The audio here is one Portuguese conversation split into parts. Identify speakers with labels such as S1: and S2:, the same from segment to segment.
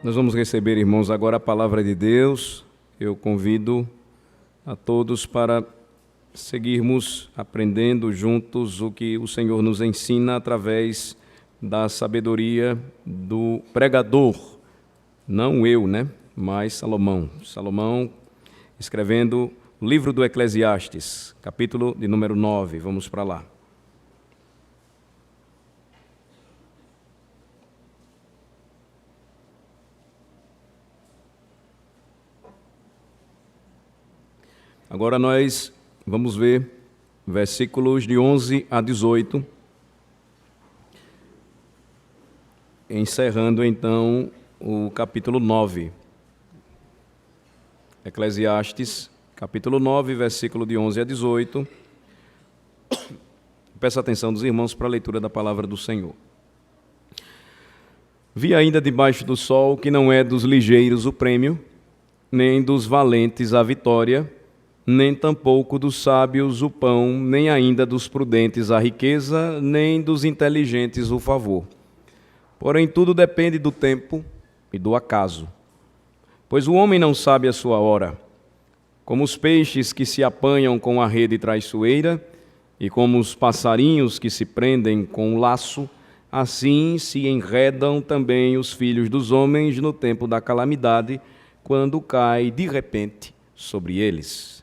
S1: Nós vamos receber, irmãos, agora a palavra de Deus. Eu convido a todos para seguirmos aprendendo juntos o que o Senhor nos ensina através da sabedoria do pregador. Não eu, mas Salomão. Salomão escrevendo o livro do Eclesiastes, capítulo de número 9. Vamos para lá. Agora nós vamos ver versículos de 11 a 18, encerrando então o capítulo 9. Eclesiastes, capítulo 9, versículo de 11 a 18. Peço a atenção dos irmãos para a leitura da palavra do Senhor. Vi ainda debaixo do sol que não é dos ligeiros o prêmio, nem dos valentes a vitória, nem tampouco dos sábios o pão, nem ainda dos prudentes a riqueza, nem dos inteligentes o favor. Porém, tudo depende do tempo e do acaso. Pois o homem não sabe a sua hora. Como os peixes que se apanham com a rede traiçoeira, e como os passarinhos que se prendem com o laço, assim se enredam também os filhos dos homens no tempo da calamidade, quando cai de repente sobre eles.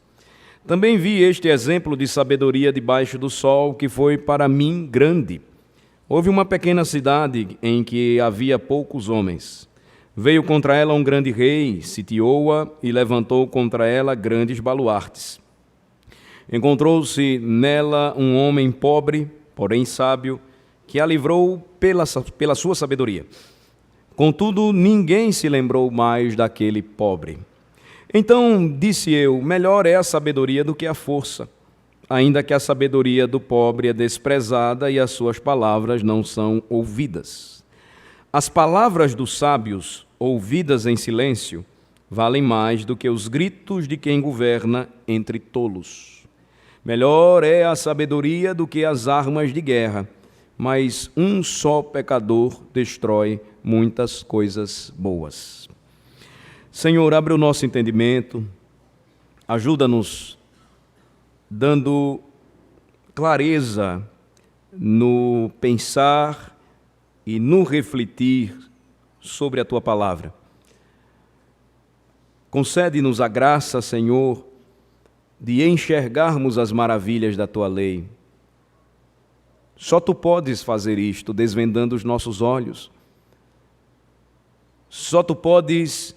S1: Também vi este exemplo de sabedoria debaixo do sol, que foi para mim grande. Houve uma pequena cidade em que havia poucos homens. Veio contra ela um grande rei, sitiou-a e levantou contra ela grandes baluartes. Encontrou-se nela um homem pobre, porém sábio, que a livrou pela sua sabedoria. Contudo, ninguém se lembrou mais daquele pobre. Então disse eu, melhor é a sabedoria do que a força, ainda que a sabedoria do pobre é desprezada e as suas palavras não são ouvidas. As palavras dos sábios, ouvidas em silêncio, valem mais do que os gritos de quem governa entre tolos. Melhor é a sabedoria do que as armas de guerra, mas um só pecador destrói muitas coisas boas. Senhor, abre o nosso entendimento, ajuda-nos, dando clareza no pensar e no refletir sobre a Tua palavra. Concede-nos a graça, Senhor, de enxergarmos as maravilhas da Tua lei. Só Tu podes fazer isto, desvendando os nossos olhos. Só Tu podes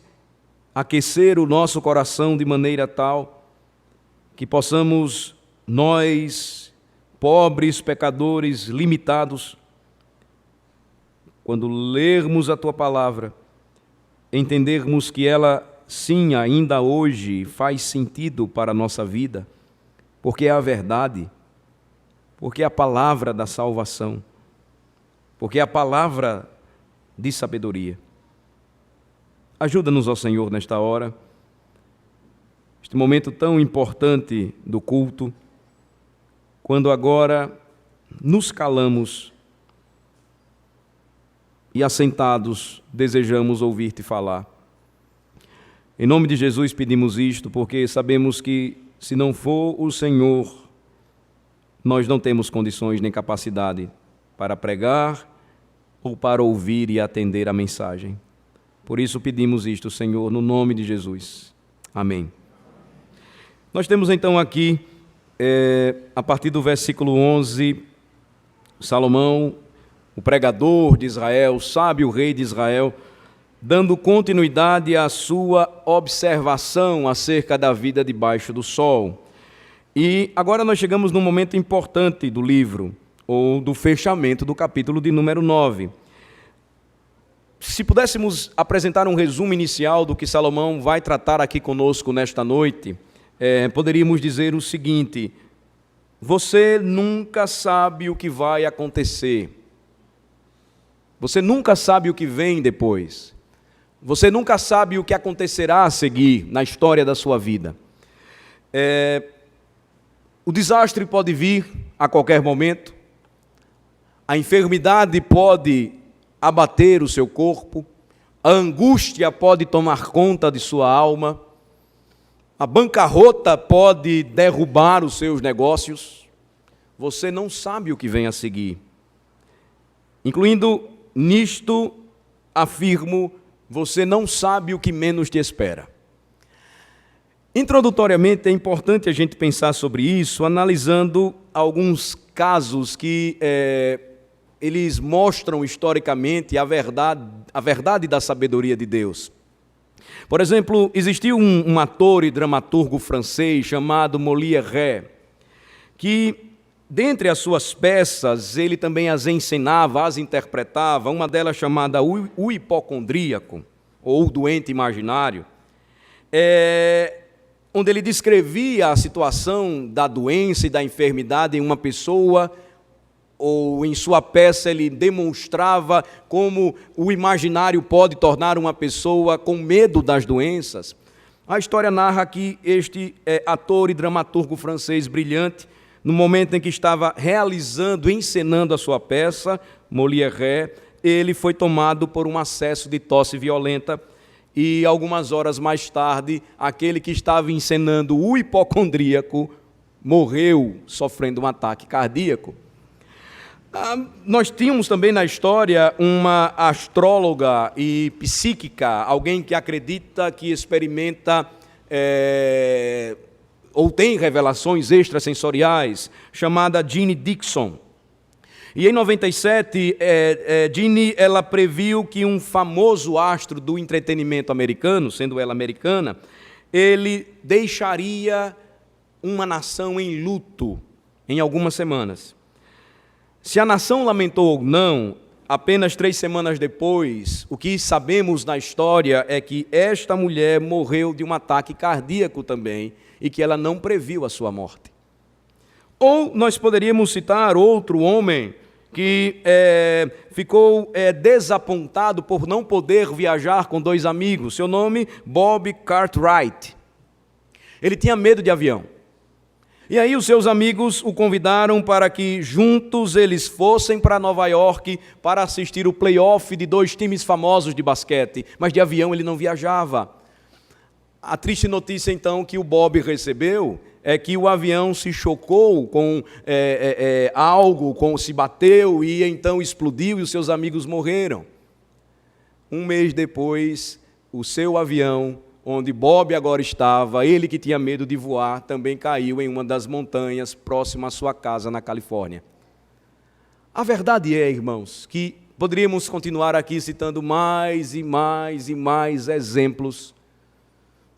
S1: aquecer o nosso coração de maneira tal que possamos, nós, pobres pecadores limitados, quando lermos a Tua palavra, entendermos que ela, sim, ainda hoje faz sentido para a nossa vida, porque é a verdade, porque é a palavra da salvação, porque é a palavra de sabedoria. Ajuda-nos, ó Senhor, nesta hora, este momento tão importante do culto, quando agora nos calamos e assentados desejamos ouvir-te falar. Em nome de Jesus pedimos isto, porque sabemos que se não for o Senhor, nós não temos condições nem capacidade para pregar ou para ouvir e atender a mensagem. Por isso pedimos isto, Senhor, no nome de Jesus. Amém. Nós temos então aqui, a partir do versículo 11, Salomão, o pregador de Israel, o sábio rei de Israel, dando continuidade à sua observação acerca da vida debaixo do sol. E agora nós chegamos num momento importante do livro, ou do fechamento do capítulo de número 9. Se pudéssemos apresentar um resumo inicial do que Salomão vai tratar aqui conosco nesta noite, poderíamos dizer o seguinte: você nunca sabe o que vai acontecer. Você nunca sabe o que vem depois. Você nunca sabe o que acontecerá a seguir na história da sua vida. O desastre pode vir a qualquer momento. A enfermidade pode abater o seu corpo, a angústia pode tomar conta de sua alma, a bancarrota pode derrubar os seus negócios, você não sabe o que vem a seguir. Incluindo nisto, afirmo, você não sabe o que menos te espera. Introdutoriamente, é importante a gente pensar sobre isso, analisando alguns casos que eles mostram historicamente a verdade da sabedoria de Deus. Por exemplo, existiu um ator e dramaturgo francês chamado Molière, que, dentre as suas peças, ele também as ensinava, as interpretava, uma delas chamada O Hipocondríaco, ou O Doente Imaginário, onde ele descrevia a situação da doença e da enfermidade em uma pessoa, ou em sua peça ele demonstrava como o imaginário pode tornar uma pessoa com medo das doenças. A história narra que este ator e dramaturgo francês brilhante, no momento em que estava realizando, encenando a sua peça, Molière, ele foi tomado por um acesso de tosse violenta e, algumas horas mais tarde, aquele que estava encenando o hipocondríaco morreu sofrendo um ataque cardíaco. Nós tínhamos também na história uma astróloga e psíquica, alguém que acredita, que experimenta ou tem revelações extrasensoriais, chamada Jeanne Dixon. E em 97, Jeanne ela previu que um famoso astro do entretenimento americano, sendo ela americana, ele deixaria uma nação em luto em algumas semanas. Se a nação lamentou ou não, apenas 3 semanas depois, o que sabemos na história é que esta mulher morreu de um ataque cardíaco também e que ela não previu a sua morte. Ou nós poderíamos citar outro homem que ficou desapontado por não poder viajar com 2 amigos. Seu nome, Bob Cartwright. Ele tinha medo de avião. E aí os seus amigos o convidaram para que juntos eles fossem para Nova York para assistir o playoff de 2 times famosos de basquete, mas de avião ele não viajava. A triste notícia então que o Bob recebeu é que o avião se chocou com algo, se bateu e então explodiu e os seus amigos morreram. 1 mês depois, o seu avião, onde Bob agora estava, ele que tinha medo de voar, também caiu em uma das montanhas próxima à sua casa na Califórnia. A verdade é, irmãos, que poderíamos continuar aqui citando mais e mais e mais exemplos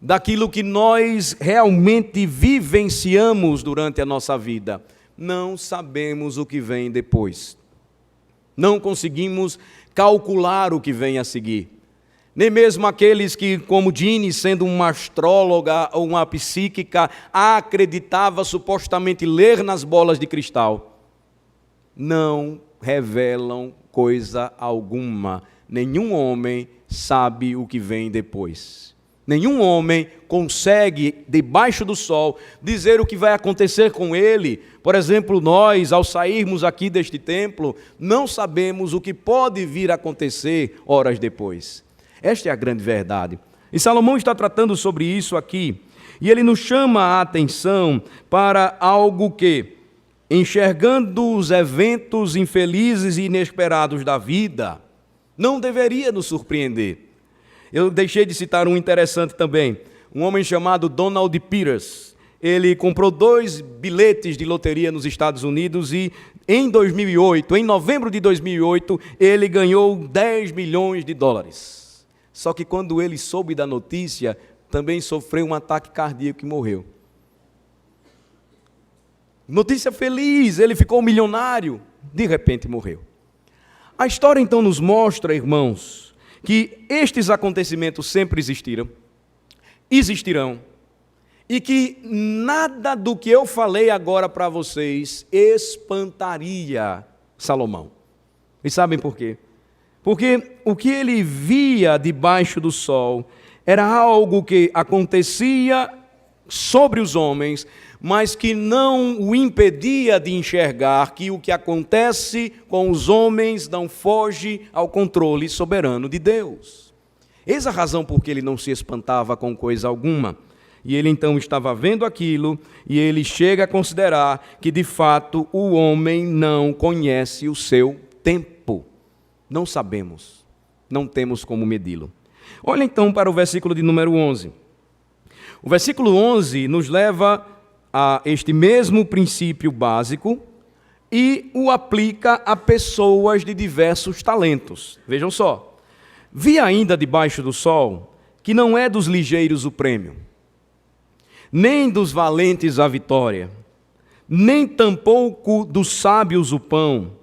S1: daquilo que nós realmente vivenciamos durante a nossa vida. Não sabemos o que vem depois. Não conseguimos calcular o que vem a seguir. Nem mesmo aqueles que, como Jeanne, sendo uma astróloga ou uma psíquica, acreditava supostamente ler nas bolas de cristal, não revelam coisa alguma. Nenhum homem sabe o que vem depois. Nenhum homem consegue, debaixo do sol, dizer o que vai acontecer com ele. Por exemplo, nós, ao sairmos aqui deste templo, não sabemos o que pode vir a acontecer horas depois. Esta é a grande verdade. E Salomão está tratando sobre isso aqui. E ele nos chama a atenção para algo que, enxergando os eventos infelizes e inesperados da vida, não deveria nos surpreender. Eu deixei de citar um interessante também. Um homem chamado Donald Peters. Ele comprou 2 bilhetes de loteria nos Estados Unidos e em 2008, em novembro de 2008, ele ganhou $10 milhões. Só que quando ele soube da notícia, também sofreu um ataque cardíaco e morreu. Notícia feliz, ele ficou milionário, de repente morreu. A história então nos mostra, irmãos, que estes acontecimentos sempre existirão, e que nada do que eu falei agora para vocês espantaria Salomão. E sabem por quê? Porque o que ele via debaixo do sol era algo que acontecia sobre os homens, mas que não o impedia de enxergar que o que acontece com os homens não foge ao controle soberano de Deus. Eis a razão por que ele não se espantava com coisa alguma. E ele então estava vendo aquilo, e ele chega a considerar que, de fato, o homem não conhece o seu tempo. Não sabemos, não temos como medi-lo. Olha então para o versículo de número 11. O versículo 11 nos leva a este mesmo princípio básico e o aplica a pessoas de diversos talentos. Vejam só. Vi ainda debaixo do sol que não é dos ligeiros o prêmio, nem dos valentes a vitória, nem tampouco dos sábios o pão,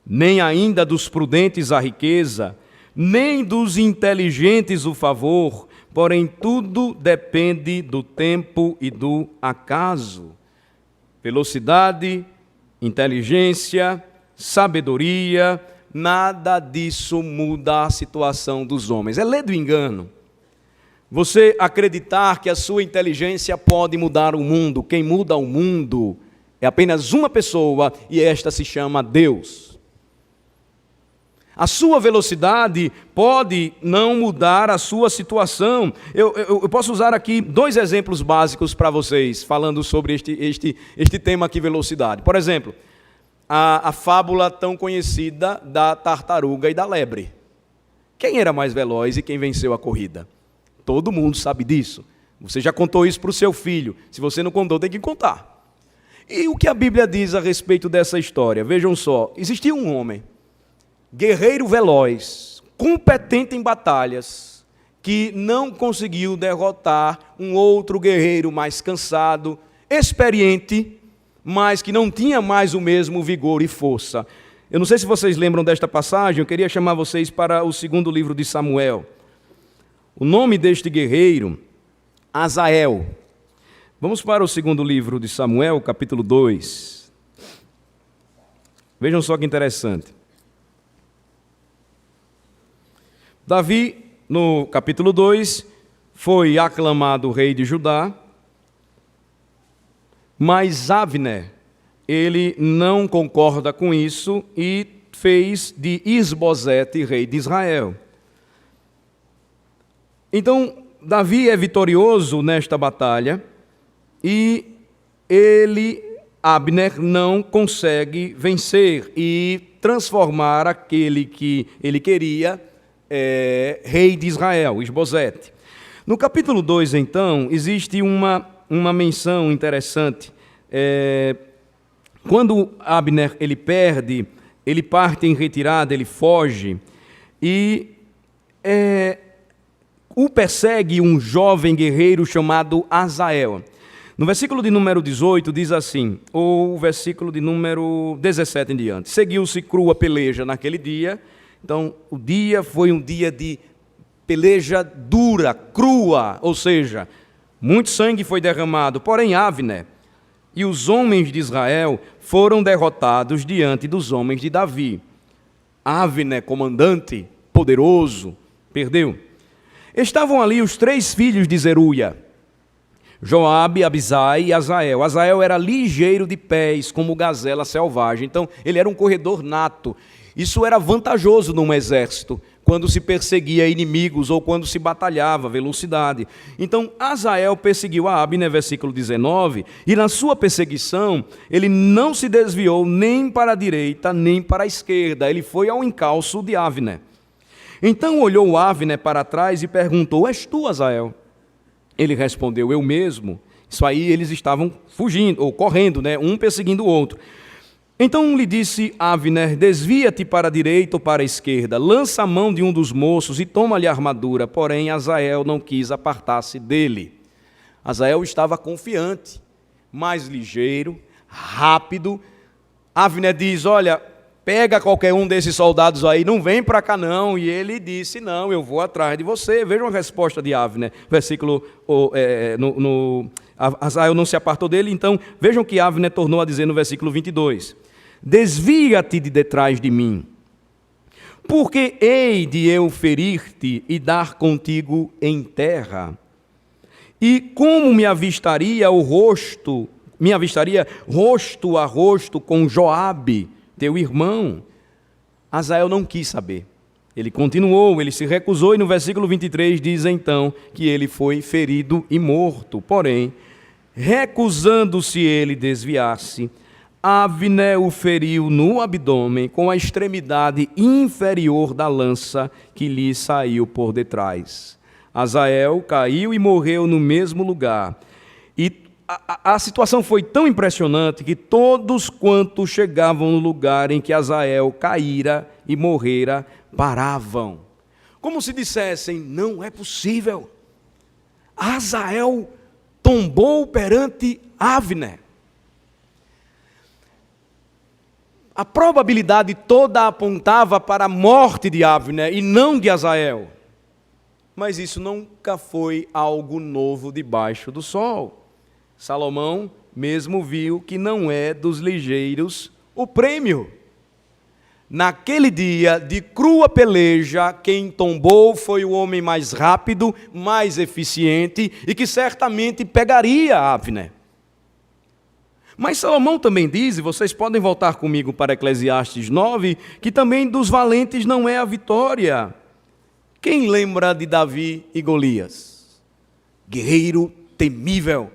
S1: nem ainda dos prudentes a riqueza, nem dos inteligentes o favor, porém tudo depende do tempo e do acaso. Velocidade, inteligência, sabedoria, nada disso muda a situação dos homens. É lei do engano você acreditar que a sua inteligência pode mudar o mundo. Quem muda o mundo é apenas uma pessoa, e esta se chama Deus. A sua velocidade pode não mudar a sua situação. Eu posso usar aqui 2 exemplos básicos para vocês, falando sobre este tema aqui, velocidade. Por exemplo, a fábula tão conhecida da tartaruga e da lebre. Quem era mais veloz e quem venceu a corrida? Todo mundo sabe disso. Você já contou isso para o seu filho. Se você não contou, tem que contar. E o que a Bíblia diz a respeito dessa história? Vejam só, existia um homem, guerreiro veloz, competente em batalhas, que não conseguiu derrotar um outro guerreiro mais cansado, experiente, mas que não tinha mais o mesmo vigor e força. Eu não sei se vocês lembram desta passagem, eu queria chamar vocês para o 2º livro de Samuel. O nome deste guerreiro, Azael. Vamos para o 2º livro de Samuel, capítulo 2. Vejam só que interessante. Davi, no capítulo 2, foi aclamado rei de Judá, mas Abner, ele não concorda com isso e fez de Isbosete rei de Israel. Então, Davi é vitorioso nesta batalha e Abner, não consegue vencer e transformar aquele que ele queria rei de Israel, Isbosete. No capítulo 2, então, existe uma menção interessante. Quando Abner ele perde, ele parte em retirada, ele foge e o persegue um jovem guerreiro chamado Azael. No versículo de número 18 diz assim, ou o versículo de número 17 em diante. Seguiu-se crua peleja naquele dia. Então, o dia foi um dia de peleja dura, crua, ou seja, muito sangue foi derramado. Porém, Abner e os homens de Israel foram derrotados diante dos homens de Davi. Abner, comandante, poderoso, perdeu. Estavam ali os 3 filhos de Zeruia, Joabe, Abisai e Azael. Azael era ligeiro de pés, como gazela selvagem. Então, ele era um corredor nato. Isso era vantajoso num exército, quando se perseguia inimigos ou quando se batalhava, velocidade. Então, Azael perseguiu a Abner, versículo 19, e na sua perseguição, ele não se desviou nem para a direita, nem para a esquerda. Ele foi ao encalço de Abner. Então olhou Abner para trás e perguntou, és tu, Azael? Ele respondeu, eu mesmo. Isso aí eles estavam fugindo, ou correndo, um perseguindo o outro. Então lhe disse Abner, desvia-te para a direita ou para a esquerda, lança a mão de um dos moços e toma-lhe a armadura. Porém, Azael não quis apartar-se dele. Azael estava confiante, mais ligeiro, rápido. Abner diz, olha, pega qualquer um desses soldados aí, não vem para cá não. E ele disse, não, eu vou atrás de você. Vejam a resposta de Abner, versículo, Azael não se apartou dele. Então, vejam que Abner tornou a dizer no versículo 22. Desvia-te de detrás de mim, porque hei de eu ferir-te e dar contigo em terra. E como me avistaria rosto a rosto com Joabe, teu irmão? Azael não quis saber. Ele continuou, ele se recusou, e no versículo 23 diz então que ele foi ferido e morto. Porém, recusando-se ele desviar-se, Abner o feriu no abdômen com a extremidade inferior da lança que lhe saiu por detrás. Asael caiu e morreu no mesmo lugar. E a situação foi tão impressionante que todos quantos chegavam no lugar em que Asael caíra e morrera, paravam, como se dissessem: não é possível. Asael tombou perante Abner. A probabilidade toda apontava para a morte de Abner e não de Asael. Mas isso nunca foi algo novo debaixo do sol. Salomão mesmo viu que não é dos ligeiros o prêmio. Naquele dia de crua peleja, quem tombou foi o homem mais rápido, mais eficiente e que certamente pegaria Abner. Mas Salomão também diz, e vocês podem voltar comigo para Eclesiastes 9, que também dos valentes não é a vitória. Quem lembra de Davi e Golias? Guerreiro temível,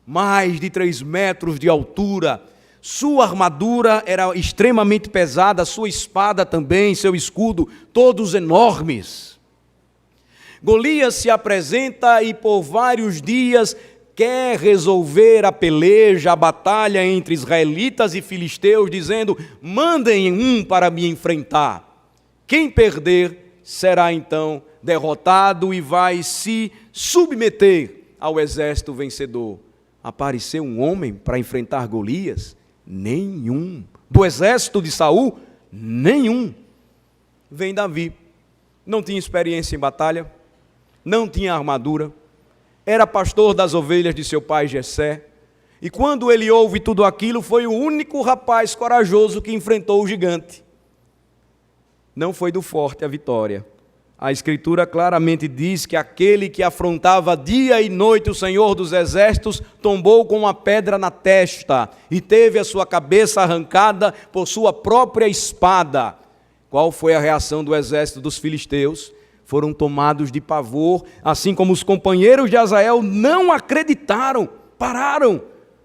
S1: mais de 3 metros de altura, sua armadura era extremamente pesada, sua espada também, seu escudo, todos enormes. Golias se apresenta e por vários dias quer resolver a peleja, a batalha entre israelitas e filisteus, dizendo: mandem um para me enfrentar. Quem perder será então derrotado e vai se submeter ao exército vencedor. Apareceu um homem para enfrentar Golias? Nenhum. Do exército de Saul? Nenhum. Vem Davi. Não tinha experiência em batalha, não tinha armadura, era pastor das ovelhas de seu pai Jessé, e quando ele ouve tudo aquilo, foi o único rapaz corajoso que enfrentou o gigante. Não foi do forte a vitória. A Escritura claramente diz que aquele que afrontava dia e noite o Senhor dos Exércitos tombou com uma pedra na testa e teve a sua cabeça arrancada por sua própria espada. Qual foi a reação do exército dos filisteus? Foram tomados de pavor, assim como os companheiros de Asael não acreditaram, pararam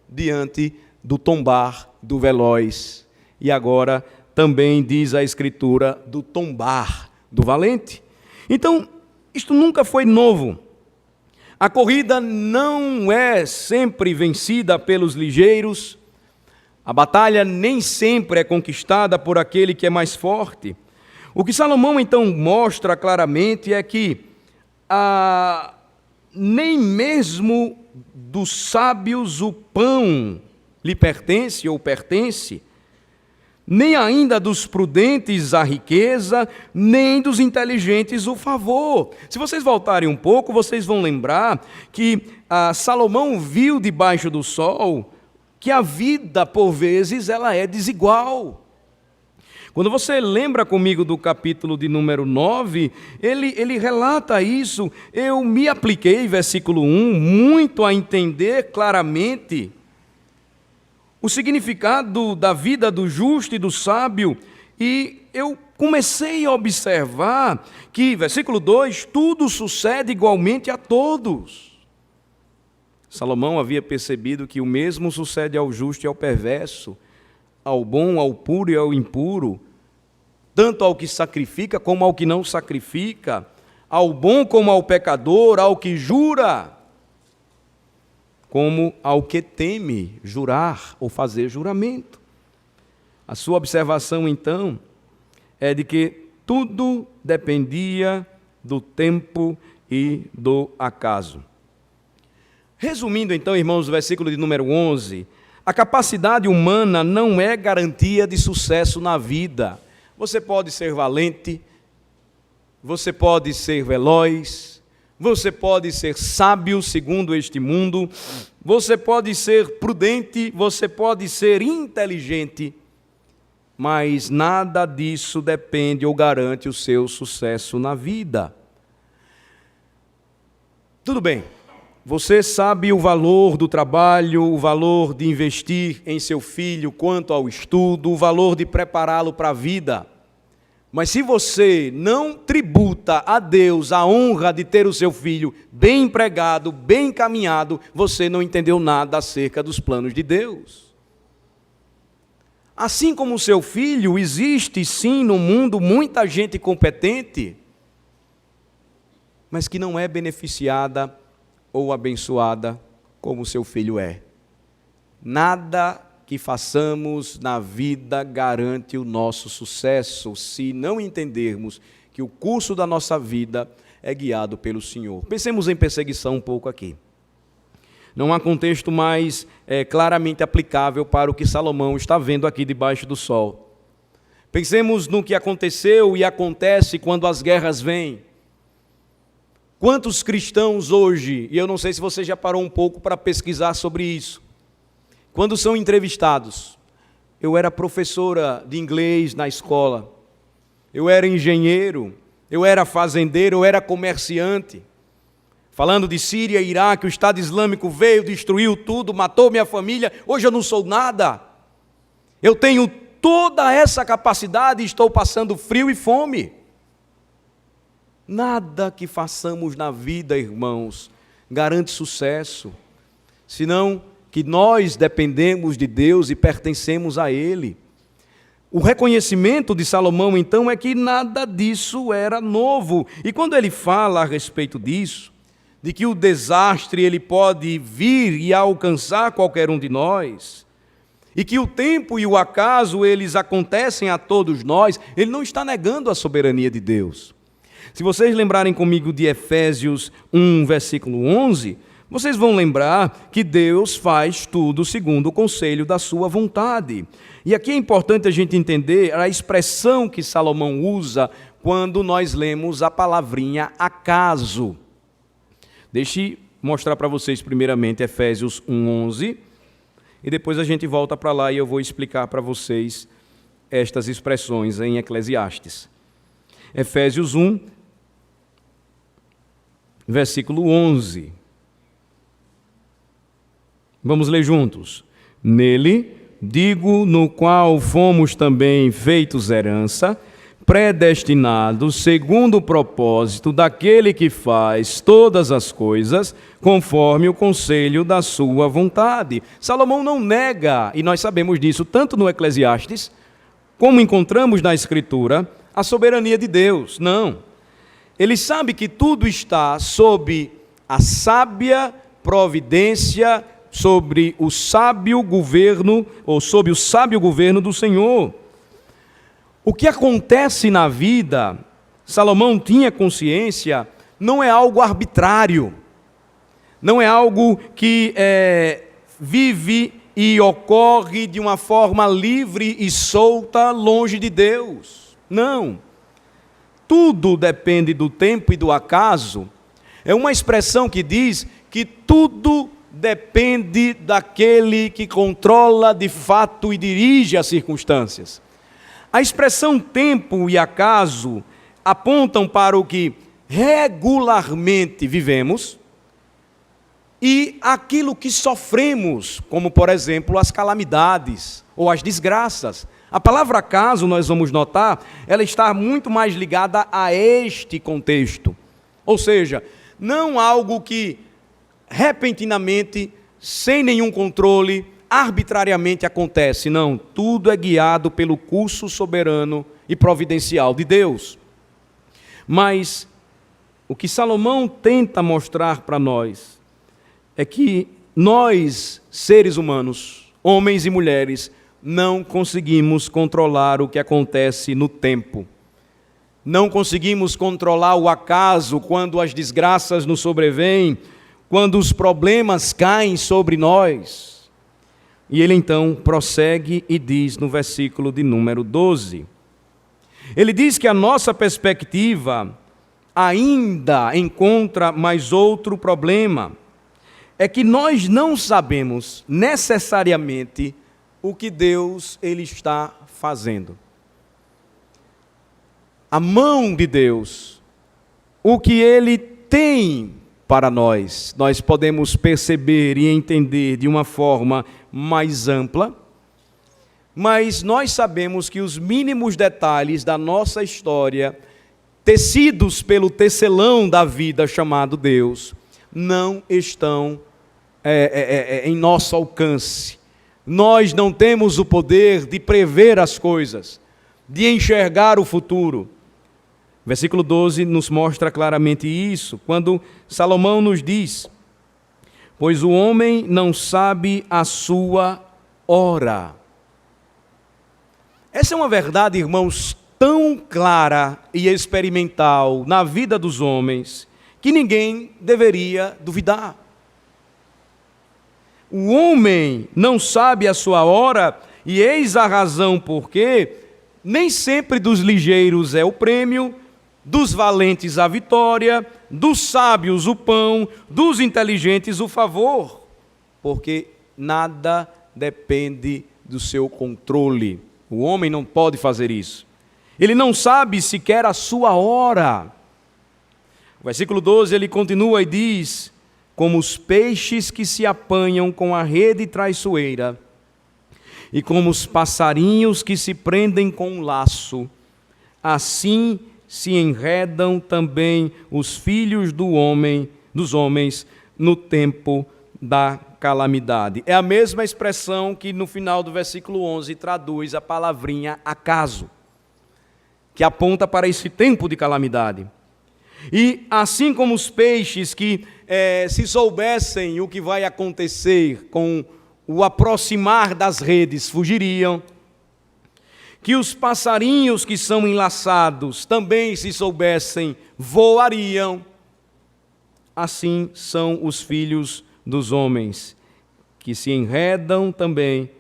S1: diante do tombar do veloz. E agora também diz a Escritura do tombar do valente. Então, isto nunca foi novo. A corrida não é sempre vencida pelos ligeiros. A batalha nem sempre é conquistada por aquele que é mais forte. O que Salomão então mostra claramente é que nem mesmo dos sábios o pão lhe pertence ou pertence, nem ainda dos prudentes a riqueza, nem dos inteligentes o favor. Se vocês voltarem um pouco, vocês vão lembrar que Salomão viu debaixo do sol que a vida, por vezes, ela é desigual. Quando você lembra comigo do capítulo de número 9, ele relata isso. Eu me apliquei, versículo 1, muito a entender claramente o significado da vida do justo e do sábio, e eu comecei a observar que, versículo 2, tudo sucede igualmente a todos. Salomão havia percebido que o mesmo sucede ao justo e ao perverso, ao bom, ao puro e ao impuro, tanto ao que sacrifica como ao que não sacrifica, ao bom como ao pecador, ao que jura, como ao que teme jurar ou fazer juramento. A sua observação, então, é de que tudo dependia do tempo e do acaso. Resumindo, então, irmãos, o versículo de número 11, a capacidade humana não é garantia de sucesso na vida. Você pode ser valente, você pode ser veloz, você pode ser sábio segundo este mundo, você pode ser prudente, você pode ser inteligente, mas nada disso depende ou garante o seu sucesso na vida. Tudo bem, você sabe o valor do trabalho, o valor de investir em seu filho quanto ao estudo, o valor de prepará-lo para a vida, Mas se você não tributa a Deus a honra de ter o seu filho bem empregado, bem encaminhado, você não entendeu nada acerca dos planos de Deus. Assim como o seu filho, existe sim no mundo muita gente competente, mas que não é beneficiada ou abençoada como o seu filho é. Nada que façamos na vida garante o nosso sucesso, se não entendermos que o curso da nossa vida é guiado pelo Senhor. Pensemos em perseguição um pouco aqui. Não há contexto mais claramente aplicável para o que Salomão está vendo aqui debaixo do sol. Pensemos no que aconteceu e acontece quando as guerras vêm. Quantos cristãos hoje, e eu não sei se você já parou um pouco para pesquisar sobre isso, quando são entrevistados, eu era professora de inglês na escola, eu era engenheiro, eu era fazendeiro, eu era comerciante, falando de Síria e Iraque, o Estado Islâmico veio, destruiu tudo, matou minha família, hoje eu não sou nada, eu tenho toda essa capacidade e estou passando frio e fome. Nada que façamos na vida, irmãos, garante sucesso, senão que nós dependemos de Deus e pertencemos a Ele. O reconhecimento de Salomão, então, é que nada disso era novo. E quando ele fala a respeito disso, de que o desastre ele pode vir e alcançar qualquer um de nós, e que o tempo e o acaso eles acontecem a todos nós, ele não está negando a soberania de Deus. Se vocês lembrarem comigo de Efésios 1, versículo 11, vocês vão lembrar que Deus faz tudo segundo o conselho da sua vontade. E aqui é importante a gente entender a expressão que Salomão usa quando nós lemos a palavrinha acaso. Deixe mostrar para vocês primeiramente Efésios 1, 11, e depois a gente volta para lá e eu vou explicar para vocês estas expressões em Eclesiastes. Efésios 1, versículo 11. Vamos ler juntos. Nele, digo, no qual fomos também feitos herança, predestinados segundo o propósito daquele que faz todas as coisas, conforme o conselho da sua vontade. Salomão não nega, e nós sabemos disso tanto no Eclesiastes, como encontramos na Escritura, a soberania de Deus. Não. Ele sabe que tudo está sob a sábia providência, sobre o sábio governo, ou sob o sábio governo do Senhor. O que acontece na vida, Salomão tinha consciência, não é algo arbitrário, não é algo que vive e ocorre de uma forma livre e solta, longe de Deus. Não. Tudo depende do tempo e do acaso. É uma expressão que diz que tudo depende daquele que controla de fato e dirige as circunstâncias. A expressão tempo e acaso apontam para o que regularmente vivemos e aquilo que sofremos, como por exemplo as calamidades ou as desgraças. A palavra acaso, nós vamos notar, ela está muito mais ligada a este contexto. Ou seja, não algo que repentinamente, sem nenhum controle, arbitrariamente acontece. Não, tudo é guiado pelo curso soberano e providencial de Deus. Mas o que Salomão tenta mostrar para nós é que nós, seres humanos, homens e mulheres, não conseguimos controlar o que acontece no tempo. Não conseguimos controlar o acaso quando as desgraças nos sobrevêm, quando os problemas caem sobre nós. E ele então prossegue e diz no versículo de número 12. Ele diz que a nossa perspectiva ainda encontra mais outro problema. É que nós não sabemos necessariamente o que Deus ele está fazendo. A mão de Deus, o que Ele tem para nós podemos perceber e entender de uma forma mais ampla, mas nós sabemos que os mínimos detalhes da nossa história, tecidos pelo tecelão da vida chamado Deus, não estão em nosso alcance. Nós não temos o poder de prever as coisas, de enxergar o futuro. Versículo 12 nos mostra claramente isso, quando Salomão nos diz: pois o homem não sabe a sua hora. Essa é uma verdade, irmãos, tão clara e experimental na vida dos homens, que ninguém deveria duvidar. O homem não sabe a sua hora, e eis a razão porque nem sempre dos ligeiros é o prêmio, dos valentes a vitória, dos sábios o pão, dos inteligentes o favor, porque nada depende do seu controle. O homem não pode fazer isso. Ele não sabe sequer a sua hora. O versículo 12 ele continua e diz: como os peixes que se apanham com a rede traiçoeira, e como os passarinhos que se prendem com um laço, assim se enredam também os filhos dos homens no tempo da calamidade. É a mesma expressão que no final do versículo 11 traduz a palavrinha acaso, que aponta para esse tempo de calamidade. E assim como os peixes que se soubessem o que vai acontecer com o aproximar das redes, fugiriam, que os passarinhos que são enlaçados também, se soubessem, voariam, assim são os filhos dos homens, que se enredam também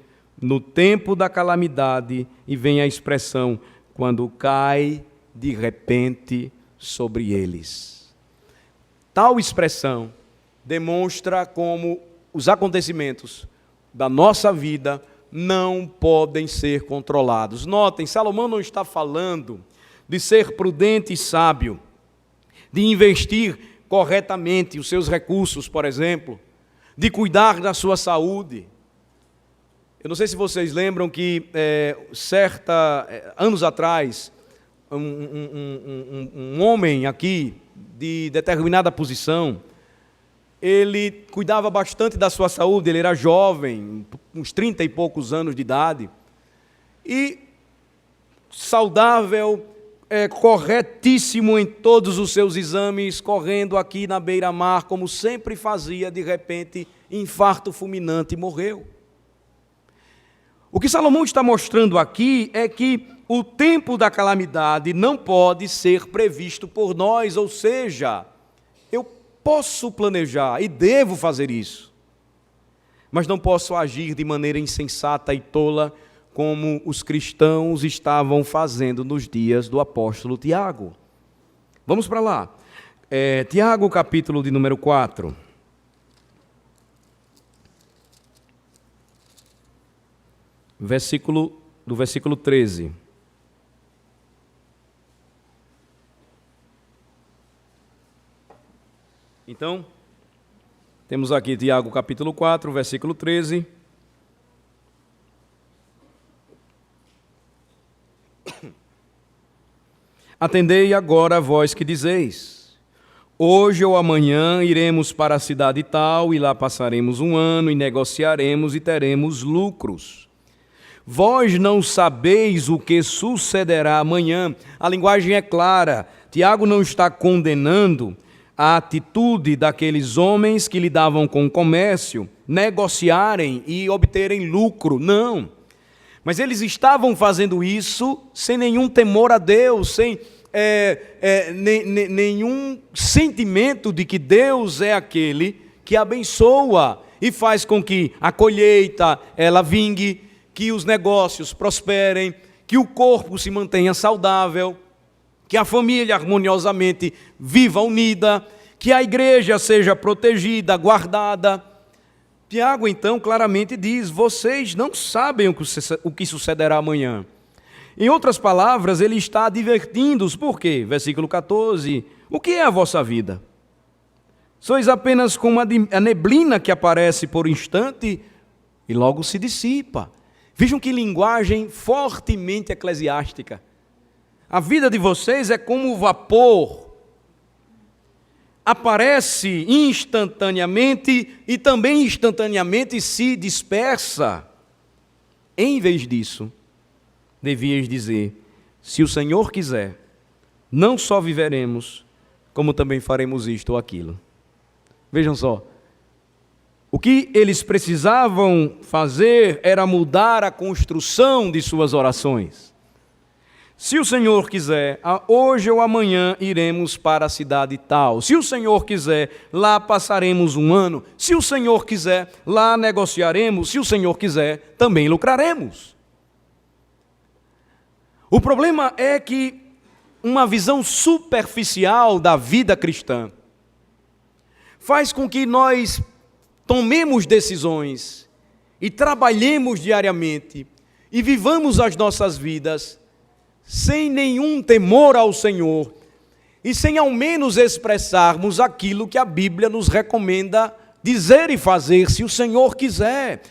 S1: no tempo da calamidade, e vem a expressão, quando cai de repente sobre eles. Tal expressão demonstra como os acontecimentos da nossa vida não podem ser controlados. Notem, Salomão não está falando de ser prudente e sábio, de investir corretamente os seus recursos, por exemplo, de cuidar da sua saúde. Eu não sei se vocês lembram que anos atrás, um homem aqui de determinada posição, ele cuidava bastante da sua saúde, ele era jovem, uns 30 e poucos anos de idade, e saudável, corretíssimo em todos os seus exames, correndo aqui na beira-mar, como sempre fazia, de repente, infarto fulminante e morreu. O que Salomão está mostrando aqui é que o tempo da calamidade não pode ser previsto por nós, ou seja, eu posso planejar e devo fazer isso, mas não posso agir de maneira insensata e tola como os cristãos estavam fazendo nos dias do apóstolo Tiago. Vamos para lá. Tiago, capítulo de número 4. Do versículo 13. Então, temos aqui Tiago capítulo 4, versículo 13. Atendei agora vós que dizeis: hoje ou amanhã iremos para a cidade tal, e lá passaremos um ano, e negociaremos e teremos lucros. Vós não sabeis o que sucederá amanhã. A linguagem é clara. Tiago não está condenando a atitude daqueles homens que lidavam com o comércio, negociarem e obterem lucro. Não. Mas eles estavam fazendo isso sem nenhum temor a Deus, sem nenhum sentimento de que Deus é aquele que abençoa e faz com que a colheita ela vingue, que os negócios prosperem, que o corpo se mantenha saudável, que a família harmoniosamente viva unida, que a igreja seja protegida, guardada. Tiago, então, claramente diz: vocês não sabem o que sucederá amanhã. Em outras palavras, ele está advertindo-os. Por quê? Versículo 14. O que é a vossa vida? Sois apenas como a neblina que aparece por instante e logo se dissipa. Vejam que linguagem fortemente eclesiástica. A vida de vocês é como o vapor. Aparece instantaneamente e também instantaneamente se dispersa. Em vez disso, devias dizer: se o Senhor quiser, não só viveremos, como também faremos isto ou aquilo. Vejam só. O que eles precisavam fazer era mudar a construção de suas orações. Se o Senhor quiser, hoje ou amanhã iremos para a cidade tal. Se o Senhor quiser, lá passaremos um ano. Se o Senhor quiser, lá negociaremos. Se o Senhor quiser, também lucraremos. O problema é que uma visão superficial da vida cristã faz com que nós tomemos decisões e trabalhemos diariamente e vivamos as nossas vidas sem nenhum temor ao Senhor e sem ao menos expressarmos aquilo que a Bíblia nos recomenda dizer e fazer, se o Senhor quiser.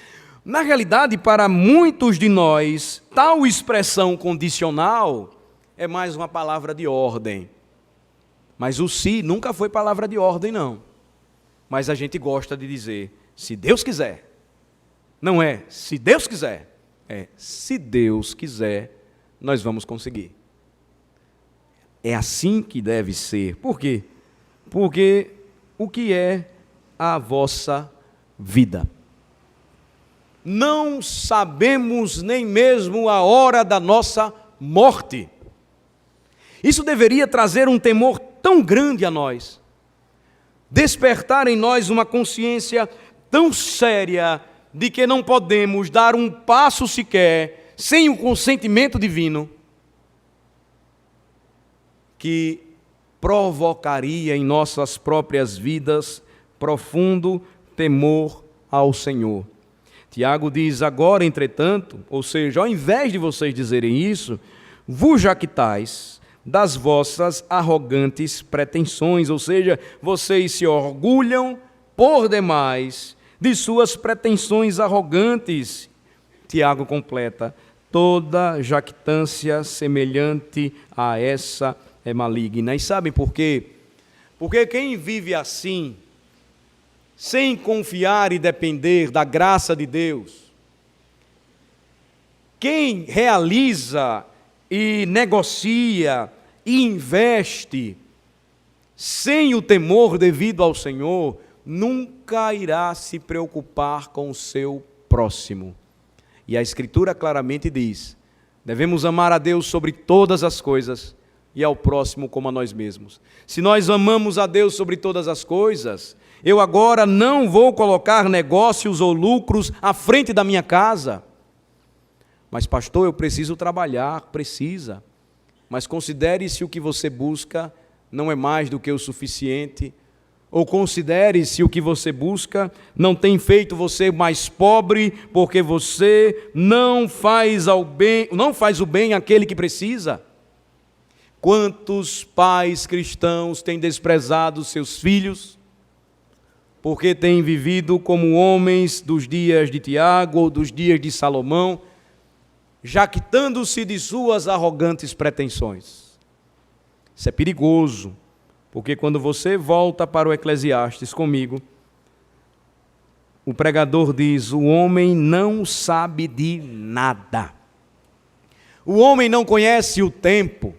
S1: Na realidade, para muitos de nós, tal expressão condicional é mais uma palavra de ordem. Mas o se nunca foi palavra de ordem, não. Mas a gente gosta de dizer, se Deus quiser. Não é se Deus quiser, é se Deus quiser, nós vamos conseguir. É assim que deve ser. Por quê? Porque o que é a vossa vida? Não sabemos nem mesmo a hora da nossa morte. Isso deveria trazer um temor tão grande a nós, despertar em nós uma consciência tão séria de que não podemos dar um passo sequer sem o consentimento divino, que provocaria em nossas próprias vidas profundo temor ao Senhor. Tiago diz: agora, entretanto, ou seja, ao invés de vocês dizerem isso, vos jactais das vossas arrogantes pretensões, ou seja, vocês se orgulham por demais de suas pretensões arrogantes. Tiago completa: toda jactância semelhante a essa é maligna. E sabem por quê? Porque quem vive assim, sem confiar e depender da graça de Deus, quem realiza e negocia e investe sem o temor devido ao Senhor, nunca irá se preocupar com o seu próximo. E a Escritura claramente diz: devemos amar a Deus sobre todas as coisas e ao próximo como a nós mesmos. Se nós amamos a Deus sobre todas as coisas, eu agora não vou colocar negócios ou lucros à frente da minha casa. Mas pastor, eu preciso trabalhar. Precisa. Mas considere se o que você busca não é mais do que o suficiente. Ou considere se o que você busca não tem feito você mais pobre, porque você não faz o bem àquele que precisa. Quantos pais cristãos têm desprezado seus filhos, porque têm vivido como homens dos dias de Tiago ou dos dias de Salomão, jactando-se de suas arrogantes pretensões. Isso é perigoso, porque quando você volta para o Eclesiastes comigo, o pregador diz: o homem não sabe de nada. O homem não conhece o tempo.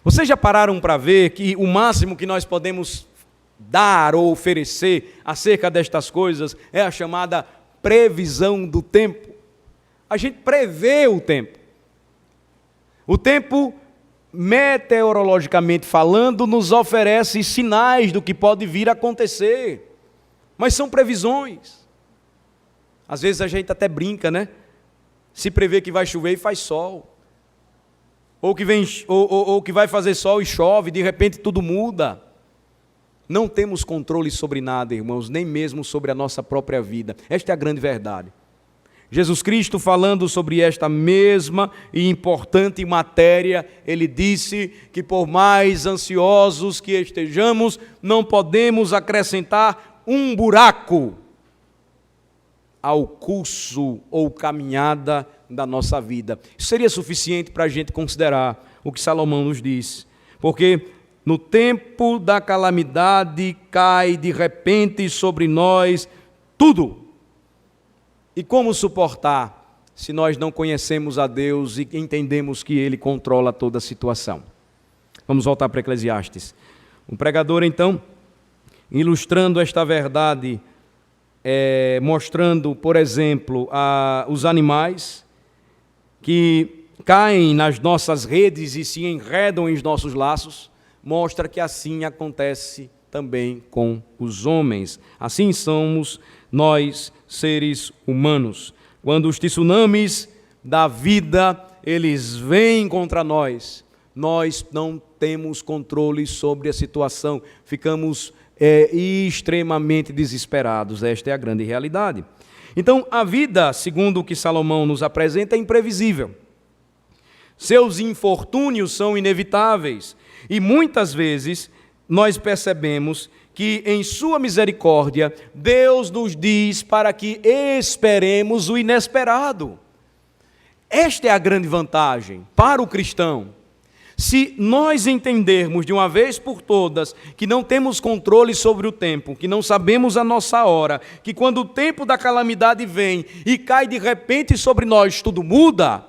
S1: Vocês já pararam para ver que o máximo que nós podemos dar ou oferecer acerca destas coisas é a chamada previsão do tempo? A gente prevê o tempo. O tempo, meteorologicamente falando, nos oferece sinais do que pode vir a acontecer, mas são previsões. Às vezes a gente até brinca, né? Se prevê que vai chover e faz sol, ou que vai fazer sol e chove, de repente tudo muda. Não temos controle sobre nada, irmãos, nem mesmo sobre a nossa própria vida. Esta é a grande verdade. Jesus Cristo, falando sobre esta mesma e importante matéria, ele disse que por mais ansiosos que estejamos, não podemos acrescentar um buraco ao curso ou caminhada da nossa vida. Isso seria suficiente para a gente considerar o que Salomão nos diz. Porque no tempo da calamidade cai de repente sobre nós tudo. E como suportar se nós não conhecemos a Deus e entendemos que Ele controla toda a situação? Vamos voltar para Eclesiastes. O pregador, então, ilustrando esta verdade, mostrando, por exemplo, os animais que caem nas nossas redes e se enredam em nossos laços, mostra que assim acontece também com os homens. Assim somos nós, seres humanos. Quando os tsunamis da vida, eles vêm contra nós, nós não temos controle sobre a situação, ficamos extremamente desesperados. Esta é a grande realidade. Então, a vida, segundo o que Salomão nos apresenta, é imprevisível. Seus infortúnios são inevitáveis e muitas vezes nós percebemos que em sua misericórdia Deus nos diz para que esperemos o inesperado. Esta é a grande vantagem para o cristão. Se nós entendermos de uma vez por todas que não temos controle sobre o tempo, que não sabemos a nossa hora, que quando o tempo da calamidade vem e cai de repente sobre nós, tudo muda,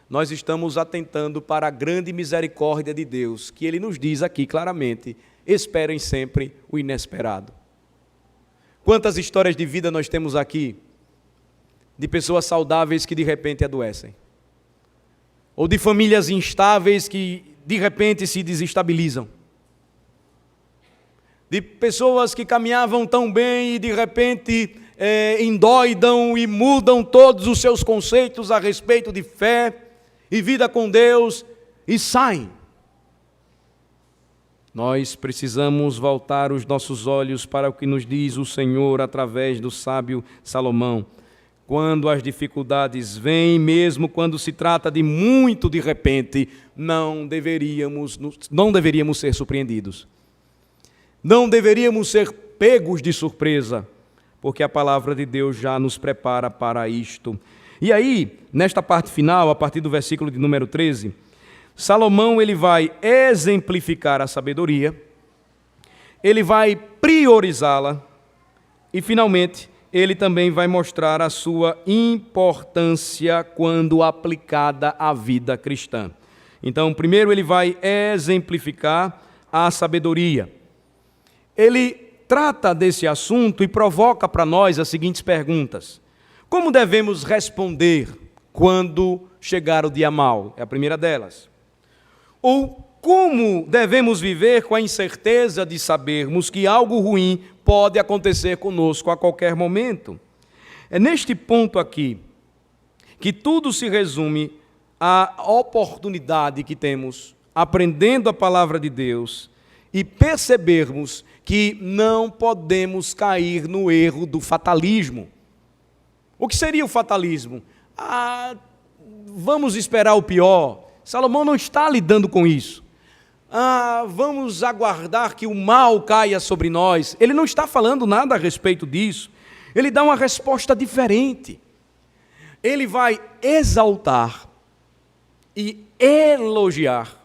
S1: nós estamos atentando para a grande misericórdia de Deus, que Ele nos diz aqui claramente: esperem sempre o inesperado. Quantas histórias de vida nós temos aqui, de pessoas saudáveis que de repente adoecem, ou de famílias instáveis que de repente se desestabilizam, de pessoas que caminhavam tão bem e de repente endoidam e mudam todos os seus conceitos a respeito de fé e vida com Deus e saem. Nós precisamos voltar os nossos olhos para o que nos diz o Senhor através do sábio Salomão. Quando as dificuldades vêm, mesmo quando se trata de muito de repente, não deveríamos ser surpreendidos. Não deveríamos ser pegos de surpresa, porque a palavra de Deus já nos prepara para isto. E aí, nesta parte final, a partir do versículo de número 13, Salomão ele vai exemplificar a sabedoria, ele vai priorizá-la e, finalmente, ele também vai mostrar a sua importância quando aplicada à vida cristã. Então, primeiro ele vai exemplificar a sabedoria. Ele trata desse assunto e provoca para nós as seguintes perguntas. Como devemos responder quando chegar o dia mau? É a primeira delas. Ou como devemos viver com a incerteza de sabermos que algo ruim pode acontecer conosco a qualquer momento? É neste ponto aqui que tudo se resume à oportunidade que temos, aprendendo a palavra de Deus, e percebermos que não podemos cair no erro do fatalismo. O que seria o fatalismo? Vamos esperar o pior. Salomão não está lidando com isso. Vamos aguardar que o mal caia sobre nós. Ele não está falando nada a respeito disso. Ele dá uma resposta diferente. Ele vai exaltar e elogiar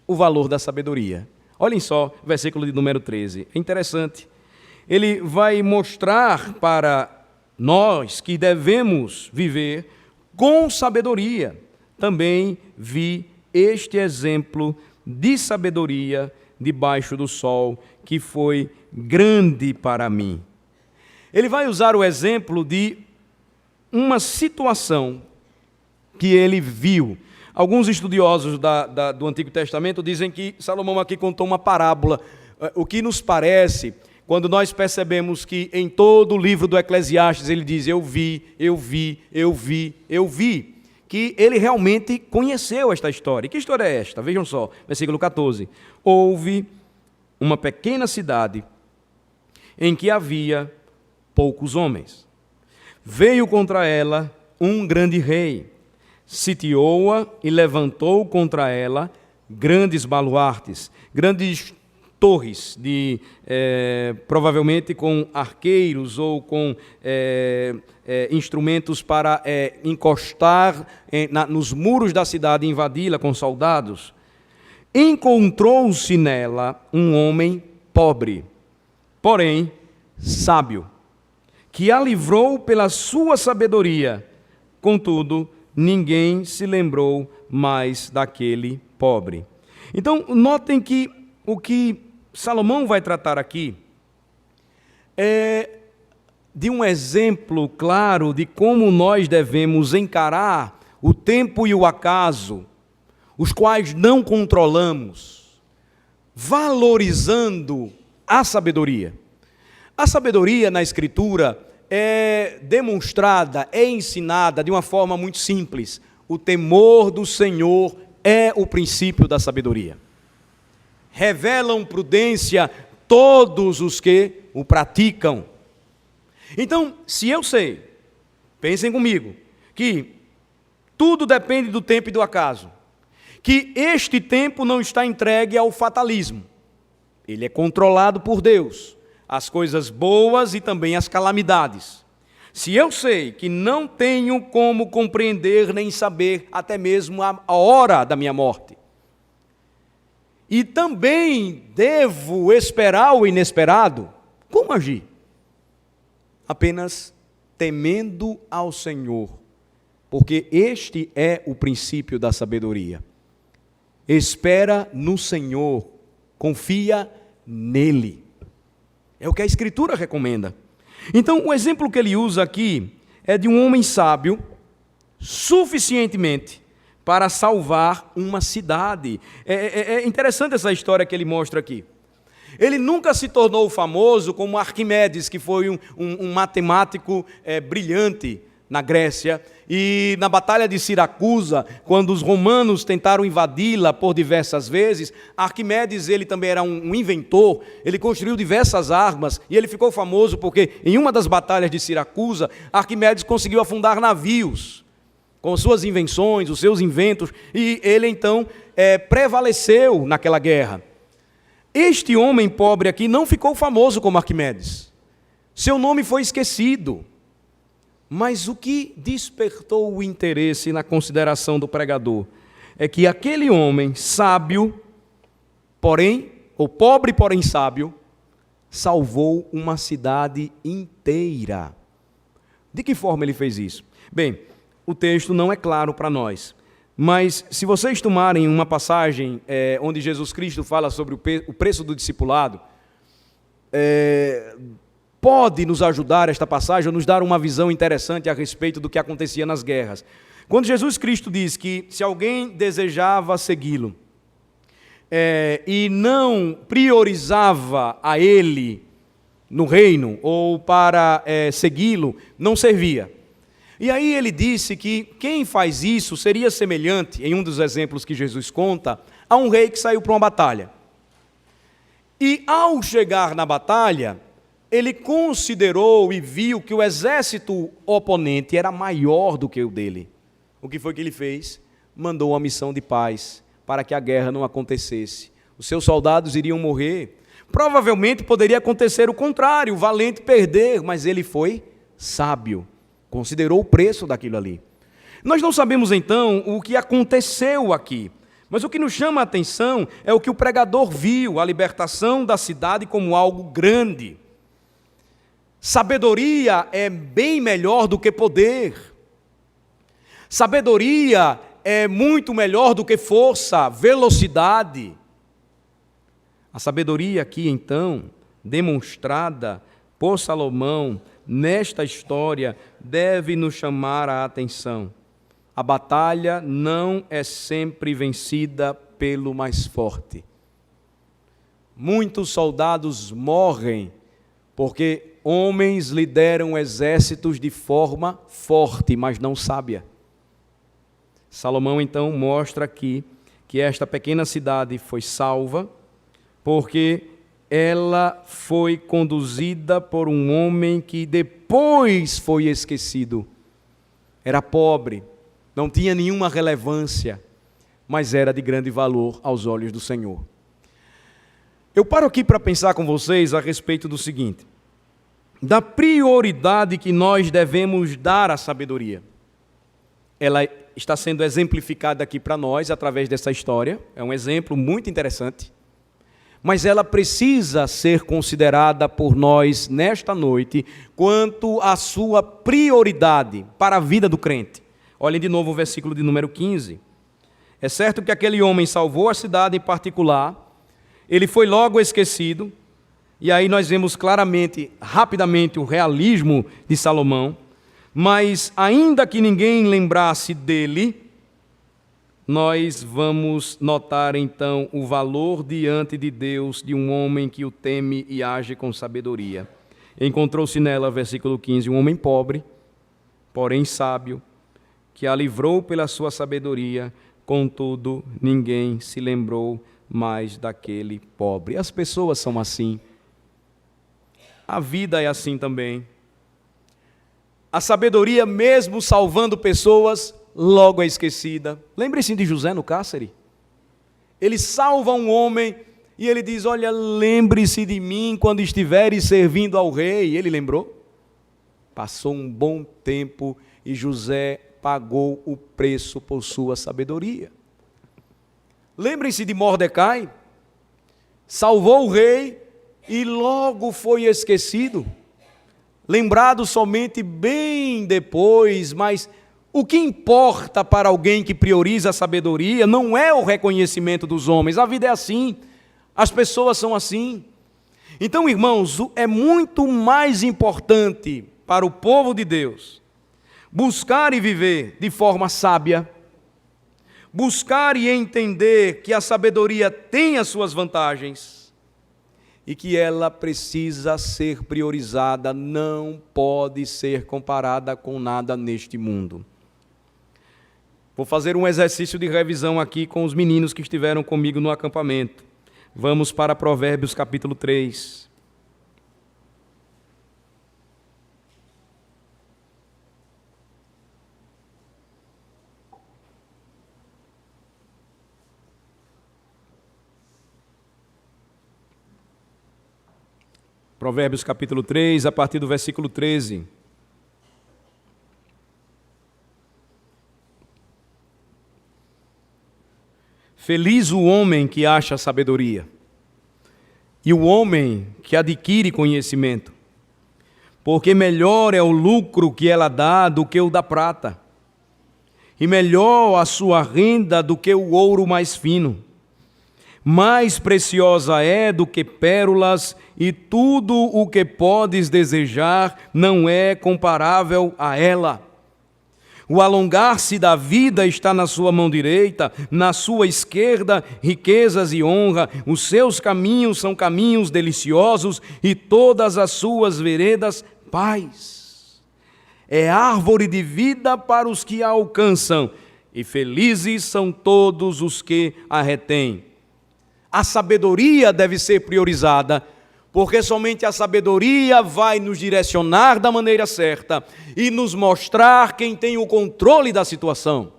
S1: o valor da sabedoria. Olhem só, versículo de número 13. É interessante. Ele vai mostrar para nós que devemos viver com sabedoria. Também vi este exemplo de sabedoria debaixo do sol, que foi grande para mim. Ele vai usar o exemplo de uma situação que ele viu. Alguns estudiosos do Antigo Testamento dizem que Salomão aqui contou uma parábola, o que nos parece, quando nós percebemos que em todo o livro do Eclesiastes ele diz: eu vi, que ele realmente conheceu esta história. E que história é esta? Vejam só, versículo 14. Houve uma pequena cidade em que havia poucos homens. Veio contra ela um grande rei, sitiou-a e levantou contra ela grandes baluartes, grandes torres, provavelmente com arqueiros ou com instrumentos para encostar nos muros da cidade e invadi-la com soldados. Encontrou-se nela um homem pobre, porém sábio, que a livrou pela sua sabedoria. Contudo, ninguém se lembrou mais daquele pobre. Então, notem que o que Salomão vai tratar aqui é de um exemplo claro de como nós devemos encarar o tempo e o acaso, os quais não controlamos, valorizando a sabedoria. A sabedoria na Escritura é demonstrada, é ensinada de uma forma muito simples. O temor do Senhor é o princípio da sabedoria. Revelam prudência todos os que o praticam. Então, se eu sei, pensem comigo, que tudo depende do tempo e do acaso, que este tempo não está entregue ao fatalismo, ele é controlado por Deus, as coisas boas e também as calamidades. Se eu sei que não tenho como compreender nem saber até mesmo a hora da minha morte, e também devo esperar o inesperado, como agir? Apenas temendo ao Senhor, porque este é o princípio da sabedoria. Espera no Senhor, confia nele. É o que a Escritura recomenda. Então, o exemplo que ele usa aqui é de um homem sábio, suficientemente para salvar uma cidade. É interessante essa história que ele mostra aqui. Ele nunca se tornou famoso como Arquimedes, que foi um matemático brilhante na Grécia, e na batalha de Siracusa, quando os romanos tentaram invadi-la por diversas vezes, Arquimedes, ele também era um inventor, ele construiu diversas armas, e ele ficou famoso porque em uma das batalhas de Siracusa, Arquimedes conseguiu afundar navios, com suas invenções, os seus inventos, e ele então prevaleceu naquela guerra. Este homem pobre aqui não ficou famoso como Arquimedes, seu nome foi esquecido. Mas o que despertou o interesse na consideração do pregador é que aquele homem sábio, porém, ou pobre porém sábio, salvou uma cidade inteira. De que forma ele fez isso? Bem, o texto não é claro para nós, mas se vocês tomarem uma passagem onde Jesus Cristo fala sobre o preço do discipulado, pode nos ajudar esta passagem, ou nos dar uma visão interessante a respeito do que acontecia nas guerras. Quando Jesus Cristo diz que se alguém desejava segui-lo, e não priorizava a ele no reino, ou para segui-lo, não servia. E aí ele disse que quem faz isso seria semelhante, em um dos exemplos que Jesus conta, a um rei que saiu para uma batalha. E ao chegar na batalha, ele considerou e viu que o exército oponente era maior do que o dele. O que foi que ele fez? Mandou uma missão de paz para que a guerra não acontecesse. Os seus soldados iriam morrer. Provavelmente poderia acontecer o contrário, o valente perder, mas ele foi sábio, considerou o preço daquilo ali. Nós não sabemos então o que aconteceu aqui, mas o que nos chama a atenção é o que o pregador viu, a libertação da cidade como algo grande. Sabedoria é bem melhor do que poder. Sabedoria é muito melhor do que força, velocidade. A sabedoria aqui, então, demonstrada por Salomão nesta história, deve nos chamar a atenção. A batalha não é sempre vencida pelo mais forte. Muitos soldados morrem porque homens lideram exércitos de forma forte, mas não sábia. Salomão, então, mostra aqui que esta pequena cidade foi salva porque ela foi conduzida por um homem que depois foi esquecido. Era pobre, não tinha nenhuma relevância, mas era de grande valor aos olhos do Senhor. Eu paro aqui para pensar com vocês a respeito do seguinte: da prioridade que nós devemos dar à sabedoria. Ela está sendo exemplificada aqui para nós através dessa história, é um exemplo muito interessante, mas ela precisa ser considerada por nós nesta noite quanto à sua prioridade para a vida do crente. Olhem de novo o versículo de número 15. É certo que aquele homem salvou a cidade em particular, ele foi logo esquecido, e aí nós vemos claramente, rapidamente, o realismo de Salomão, mas ainda que ninguém lembrasse dele, nós vamos notar então o valor diante de Deus de um homem que o teme e age com sabedoria. Encontrou-se nela, versículo 15, um homem pobre, porém sábio, que a livrou pela sua sabedoria, contudo ninguém se lembrou mais daquele pobre. As pessoas são assim. A vida é assim também. A sabedoria, mesmo salvando pessoas, logo é esquecida. Lembre-se de José no cárcere. Ele salva um homem e ele diz: olha, lembre-se de mim quando estiveres servindo ao rei. Ele lembrou. Passou um bom tempo e José pagou o preço por sua sabedoria. Lembrem-se de Mordecai, salvou o rei e logo foi esquecido, lembrado somente bem depois, mas o que importa para alguém que prioriza a sabedoria não é o reconhecimento dos homens, a vida é assim, as pessoas são assim. Então, irmãos, é muito mais importante para o povo de Deus buscar e viver de forma sábia, buscar e entender que a sabedoria tem as suas vantagens e que ela precisa ser priorizada, não pode ser comparada com nada neste mundo. Vou fazer um exercício de revisão aqui com os meninos que estiveram comigo no acampamento. Vamos para Provérbios capítulo 3. Provérbios capítulo 3, a partir do versículo 13. Feliz o homem que acha sabedoria, e o homem que adquire conhecimento, porque melhor é o lucro que ela dá do que o da prata, e melhor a sua renda do que o ouro mais fino. Mais preciosa é do que pérolas, e tudo o que podes desejar não é comparável a ela. O alongar-se da vida está na sua mão direita, na sua esquerda riquezas e honra. Os seus caminhos são caminhos deliciosos, e todas as suas veredas paz. É árvore de vida para os que a alcançam, e felizes são todos os que a retêm. A sabedoria deve ser priorizada, porque somente a sabedoria vai nos direcionar da maneira certa e nos mostrar quem tem o controle da situação.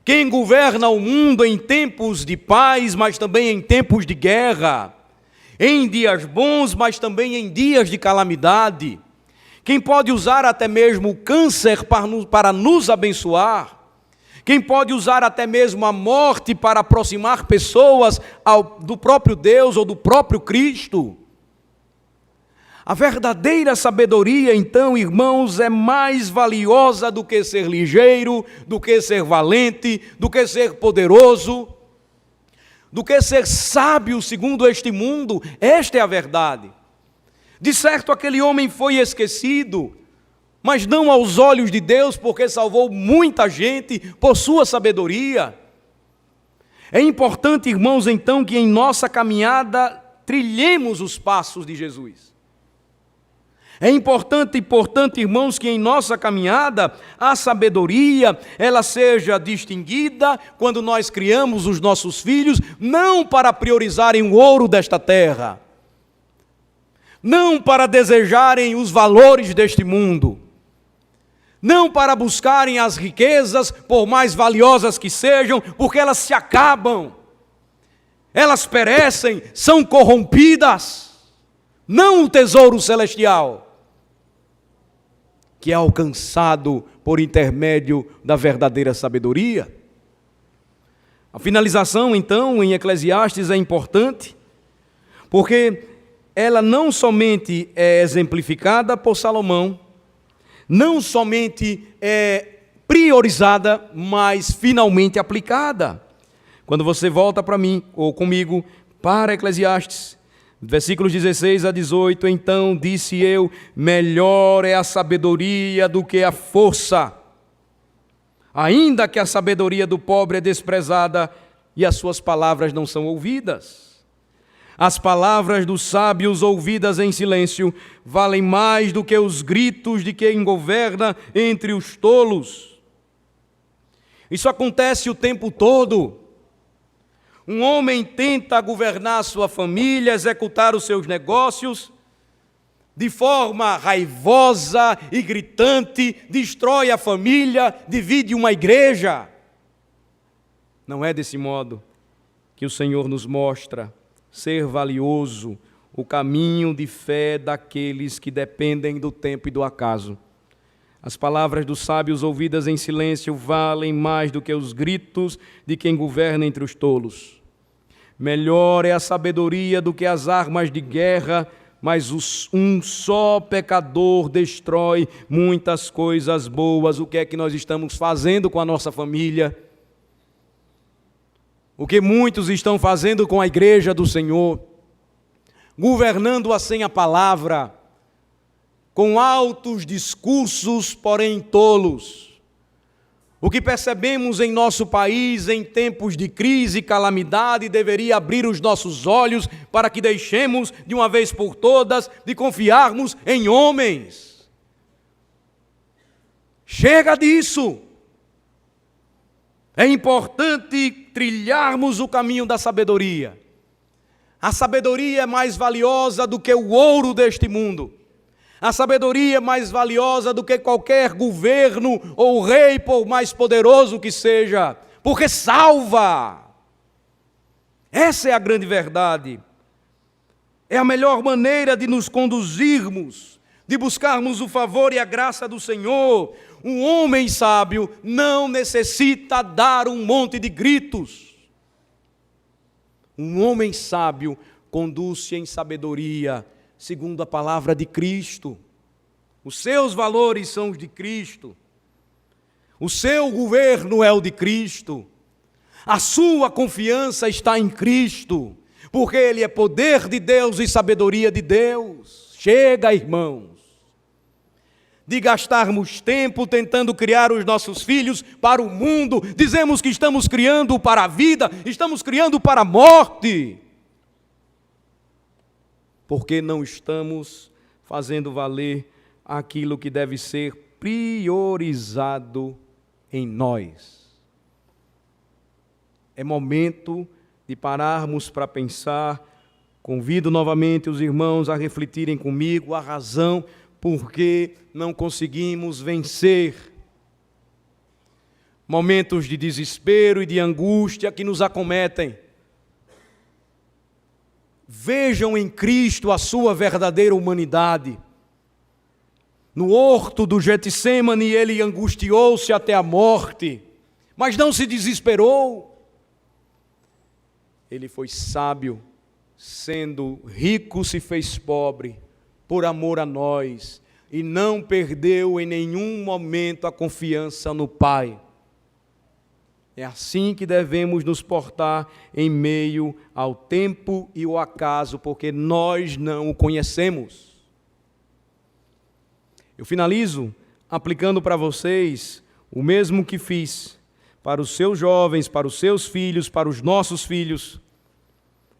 S1: Quem governa o mundo em tempos de paz, mas também em tempos de guerra, em dias bons, mas também em dias de calamidade. Quem pode usar até mesmo o câncer para nos abençoar. Quem pode usar até mesmo a morte para aproximar pessoas do próprio Deus ou do próprio Cristo. A verdadeira sabedoria, então, irmãos, é mais valiosa do que ser ligeiro, do que ser valente, do que ser poderoso, do que ser sábio segundo este mundo. Esta é a verdade. De certo, aquele homem foi esquecido, mas não aos olhos de Deus, porque salvou muita gente por sua sabedoria. É importante, irmãos, então, que em nossa caminhada trilhemos os passos de Jesus. É importante, portanto, irmãos, que em nossa caminhada a sabedoria, ela seja distinguida quando nós criamos os nossos filhos, não para priorizarem o ouro desta terra, não para desejarem os valores deste mundo, não para buscarem as riquezas, por mais valiosas que sejam, porque elas se acabam. elas perecem, são corrompidas, não o tesouro celestial, que é alcançado por intermédio da verdadeira sabedoria. A finalização, então, em Eclesiastes é importante, porque ela não somente é exemplificada por Salomão, não somente é priorizada, mas finalmente aplicada. Quando você volta para mim, ou comigo, para Eclesiastes, versículos 16 a 18, então disse eu, melhor é a sabedoria do que a força, ainda que a sabedoria do pobre é desprezada e as suas palavras não são ouvidas. As palavras dos sábios ouvidas em silêncio valem mais do que os gritos de quem governa entre os tolos. Isso acontece o tempo todo. Um homem tenta governar sua família, executar os seus negócios, de forma raivosa e gritante, destrói a família, divide uma igreja. Não é desse modo que o Senhor nos mostra ser valioso o caminho de fé daqueles que dependem do tempo e do acaso. As palavras dos sábios ouvidas em silêncio valem mais do que os gritos de quem governa entre os tolos. Melhor é a sabedoria do que as armas de guerra, mas um só pecador destrói muitas coisas boas. O que é que nós estamos fazendo com a nossa família? O que muitos estão fazendo com a igreja do Senhor? Governando-a sem a palavra, com altos discursos, porém tolos. O que percebemos em nosso país em tempos de crise e calamidade deveria abrir os nossos olhos para que deixemos, de uma vez por todas, de confiarmos em homens. Chega disso! É importante trilharmos o caminho da sabedoria. A sabedoria é mais valiosa do que o ouro deste mundo. A sabedoria é mais valiosa do que qualquer governo ou rei, por mais poderoso que seja, porque salva. Essa é a grande verdade. É a melhor maneira de nos conduzirmos, de buscarmos o favor e a graça do Senhor. Um homem sábio não necessita dar um monte de gritos. Um homem sábio conduz-se em sabedoria, segundo a palavra de Cristo. Os seus valores são os de Cristo. O seu governo é o de Cristo. A sua confiança está em Cristo, porque Ele é poder de Deus e sabedoria de Deus. Chega, irmãos, de gastarmos tempo tentando criar os nossos filhos para o mundo. Dizemos que estamos criando para a vida, estamos criando para a morte. Porque não estamos fazendo valer aquilo que deve ser priorizado em nós. É momento de pararmos para pensar. Convido novamente os irmãos a refletirem comigo a razão por que não conseguimos vencer momentos de desespero e de angústia que nos acometem. Vejam em Cristo a sua verdadeira humanidade. No horto do Getsêmani ele angustiou-se até a morte, mas não se desesperou. Ele foi sábio, sendo rico se fez pobre, por amor a nós, e não perdeu em nenhum momento a confiança no Pai. É assim que devemos nos portar em meio ao tempo e ao acaso, porque nós não o conhecemos. Eu finalizo aplicando para vocês o mesmo que fiz para os seus jovens, para os seus filhos, para os nossos filhos,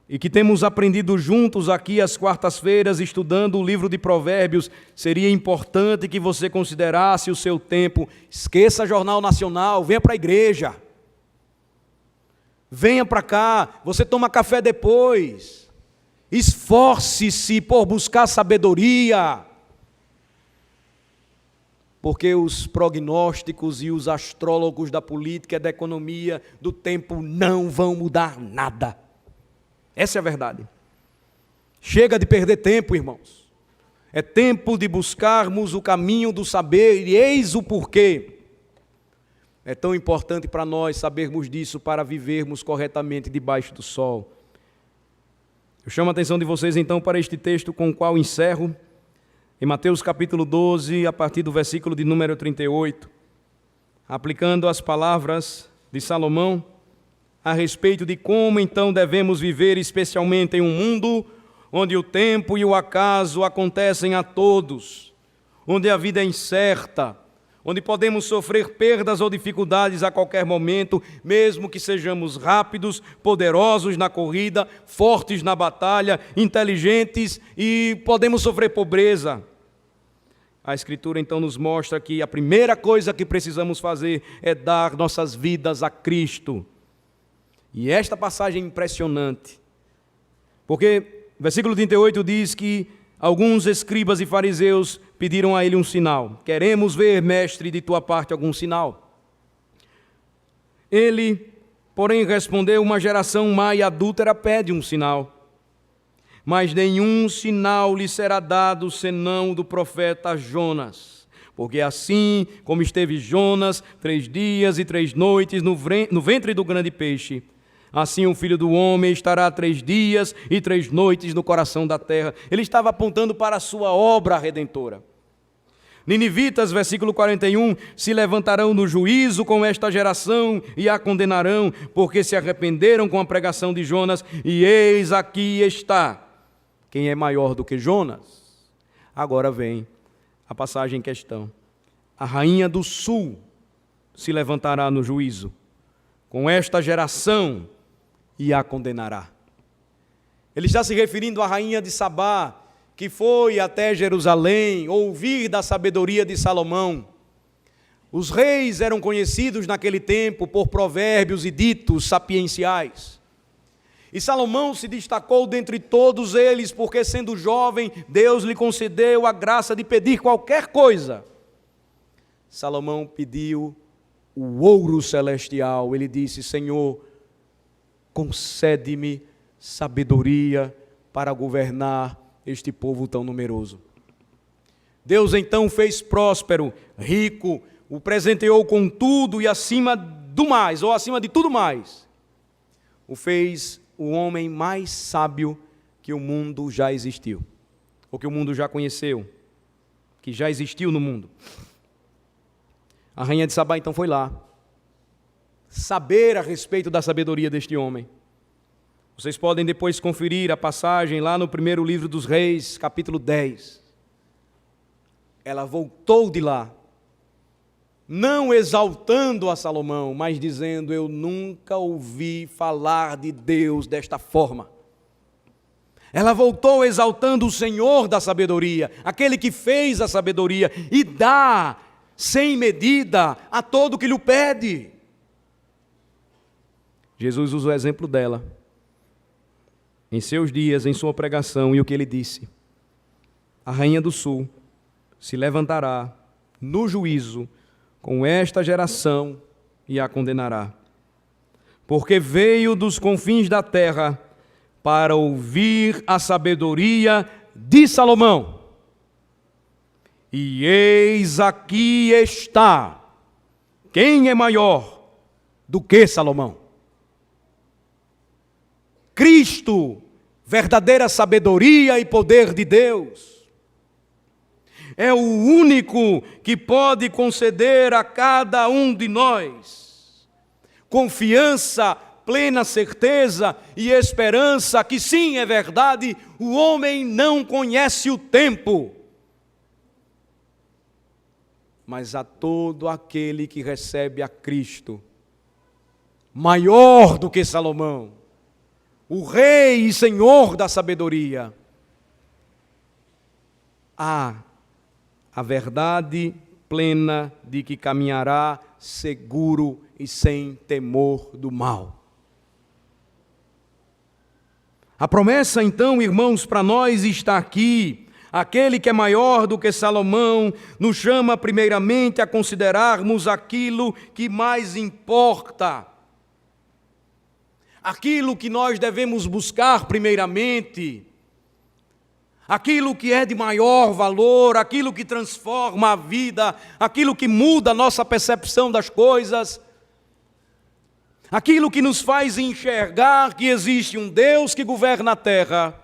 S1: e que temos aprendido juntos aqui às quartas-feiras, estudando o livro de Provérbios. Seria importante que você considerasse o seu tempo. Esqueça Jornal Nacional, venha para a igreja. Venha para cá, você toma café depois. Esforce-se por buscar sabedoria. Porque os prognósticos e os astrólogos da política e da economia do tempo não vão mudar nada.
S2: Essa é a verdade. Chega de perder tempo, irmãos. É tempo de buscarmos o caminho do saber, e eis o porquê. É tão importante para nós sabermos disso para vivermos corretamente debaixo do sol. Eu chamo a atenção de vocês então para este texto com o qual encerro, em Mateus capítulo 12, a partir do versículo de número 38, aplicando as palavras de Salomão a respeito de como então devemos viver, especialmente em um mundo onde o tempo e o acaso acontecem a todos, onde a vida é incerta, onde podemos sofrer perdas ou dificuldades a qualquer momento, mesmo que sejamos rápidos, poderosos na corrida, fortes na batalha, inteligentes, e podemos sofrer pobreza. A Escritura então nos mostra que a primeira coisa que precisamos fazer é dar nossas vidas a Cristo. E esta passagem é impressionante, porque o versículo 38 diz que alguns escribas e fariseus pediram a ele um sinal. Queremos ver, mestre, de tua parte algum sinal. Ele, porém, respondeu: uma geração má e adúltera pede um sinal, mas nenhum sinal lhe será dado senão do profeta Jonas. Porque assim como esteve Jonas 3 dias e 3 noites no ventre do grande peixe, assim o Filho do Homem estará 3 dias e 3 noites no coração da terra. Ele estava apontando para a sua obra redentora. Ninivitas, versículo 41, se levantarão no juízo com esta geração e a condenarão, porque se arrependeram com a pregação de Jonas, e eis aqui está quem é maior do que Jonas. Agora vem a passagem em questão. A rainha do sul se levantará no juízo com esta geração e a condenará. Ele está se referindo à rainha de Sabá, que foi até Jerusalém ouvir da sabedoria de Salomão. Os reis eram conhecidos naquele tempo por provérbios e ditos sapienciais. E Salomão se destacou dentre todos eles, porque sendo jovem, Deus lhe concedeu a graça de pedir qualquer coisa. Salomão pediu o ouro celestial. Ele disse: Senhor, concede-me sabedoria para governar este povo tão numeroso. Deus então fez próspero, rico, o presenteou com tudo e acima do mais, ou acima de tudo mais, o fez o homem mais sábio que o mundo já existiu, ou que o mundo já conheceu, que já existiu no mundo. A rainha de Sabá então foi lá saber a respeito da sabedoria deste homem. Vocês podem depois conferir a passagem lá no primeiro livro dos Reis, capítulo 10. Ela voltou de lá, não exaltando a Salomão, mas dizendo: eu nunca ouvi falar de Deus desta forma. Ela voltou exaltando o Senhor da sabedoria, aquele que fez a sabedoria e dá sem medida a todo que lhe pede. Jesus usa o exemplo dela em seus dias, em sua pregação, e o que ele disse: a rainha do sul se levantará no juízo com esta geração e a condenará, porque veio dos confins da terra para ouvir a sabedoria de Salomão. E eis aqui está quem é maior do que Salomão. Cristo, verdadeira sabedoria e poder de Deus, é o único que pode conceder a cada um de nós confiança, plena certeza e esperança que sim, é verdade, o homem não conhece o tempo, mas a todo aquele que recebe a Cristo, maior do que Salomão, o Rei e Senhor da sabedoria, há a verdade plena de que caminhará seguro e sem temor do mal. A promessa então, irmãos, para nós está aqui. Aquele que é maior do que Salomão nos chama primeiramente a considerarmos aquilo que mais importa. aquilo que nós devemos buscar primeiramente, aquilo que é de maior valor, aquilo que transforma a vida, aquilo que muda a nossa percepção das coisas, aquilo que nos faz enxergar que existe um Deus que governa a terra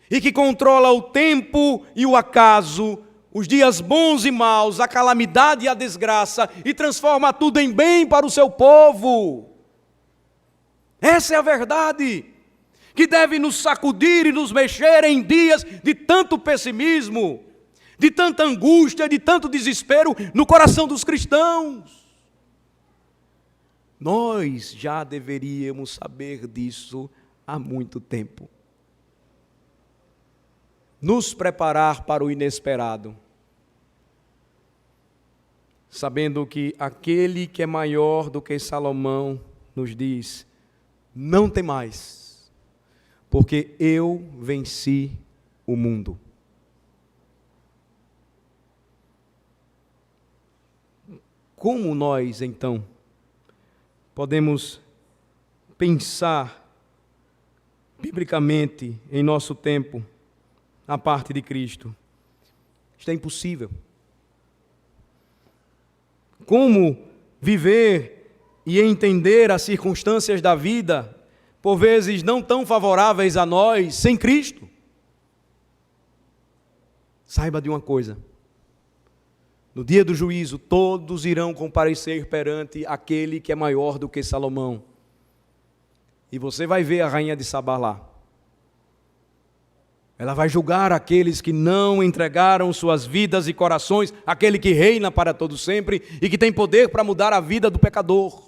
S2: e que controla o tempo e o acaso, os dias bons e maus, a calamidade e a desgraça, e transforma tudo em bem para o seu povo. Essa é a verdade que deve nos sacudir e nos mexer em dias de tanto pessimismo, de tanta angústia, de tanto desespero no coração dos cristãos. Nós já deveríamos saber disso há muito tempo. Nos preparar para o inesperado, sabendo que aquele que é maior do que Salomão nos diz: não temais, porque eu venci o mundo. Como nós, então, podemos pensar biblicamente em nosso tempo a parte de Cristo? Isto é impossível. Como viver e entender as circunstâncias da vida, por vezes não tão favoráveis a nós, sem Cristo? Saiba de uma coisa: no dia do juízo, todos irão comparecer perante aquele que é maior do que Salomão. E você vai ver a rainha de Sabá lá. Ela vai julgar aqueles que não entregaram suas vidas e corações, aquele que reina para todo sempre e que tem poder para mudar a vida do pecador.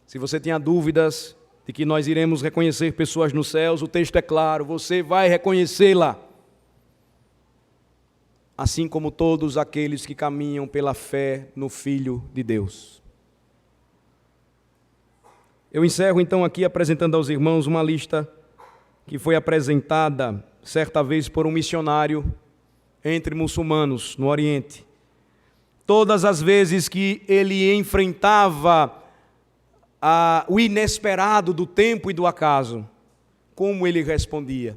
S2: Se você tinha dúvidas de que nós iremos reconhecer pessoas nos céus, o texto é claro: você vai reconhecê-la. Assim como todos aqueles que caminham pela fé no Filho de Deus. Eu encerro então aqui apresentando aos irmãos uma lista que foi apresentada certa vez por um missionário entre muçulmanos no Oriente. Todas as vezes que ele enfrentava o inesperado do tempo e do acaso, como ele respondia?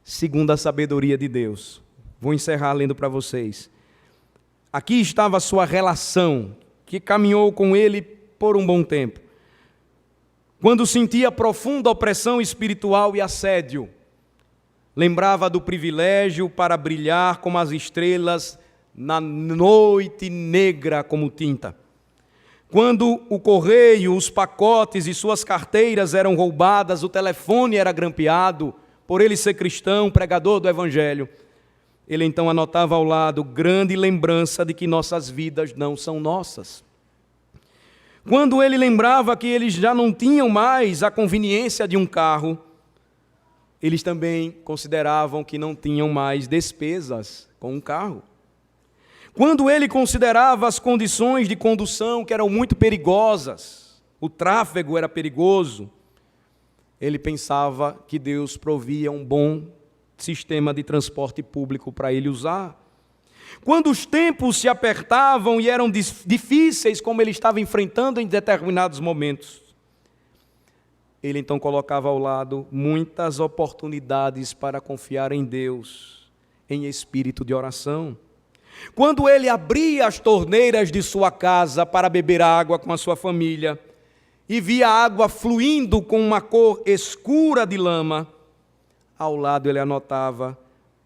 S2: Segundo a sabedoria de Deus. Vou encerrar lendo para vocês. Aqui estava a sua relação, que caminhou com ele por um bom tempo. Quando sentia profunda opressão espiritual e assédio, lembrava do privilégio para brilhar como as estrelas na noite negra como tinta. Quando o correio, os pacotes e suas carteiras eram roubadas, o telefone era grampeado, por ele ser cristão, pregador do Evangelho, ele então anotava ao lado: grande lembrança de que nossas vidas não são nossas. Quando ele lembrava que eles já não tinham mais a conveniência de um carro, eles também consideravam que não tinham mais despesas com um carro. Quando ele considerava as condições de condução que eram muito perigosas, o tráfego era perigoso, ele pensava que Deus provia um bom sistema de transporte público para ele usar. Quando os tempos se apertavam e eram difíceis, como ele estava enfrentando em determinados momentos, ele então colocava ao lado muitas oportunidades para confiar em Deus, em espírito de oração. Quando ele abria as torneiras de sua casa para beber água com a sua família e via a água fluindo com uma cor escura de lama, ao lado ele anotava: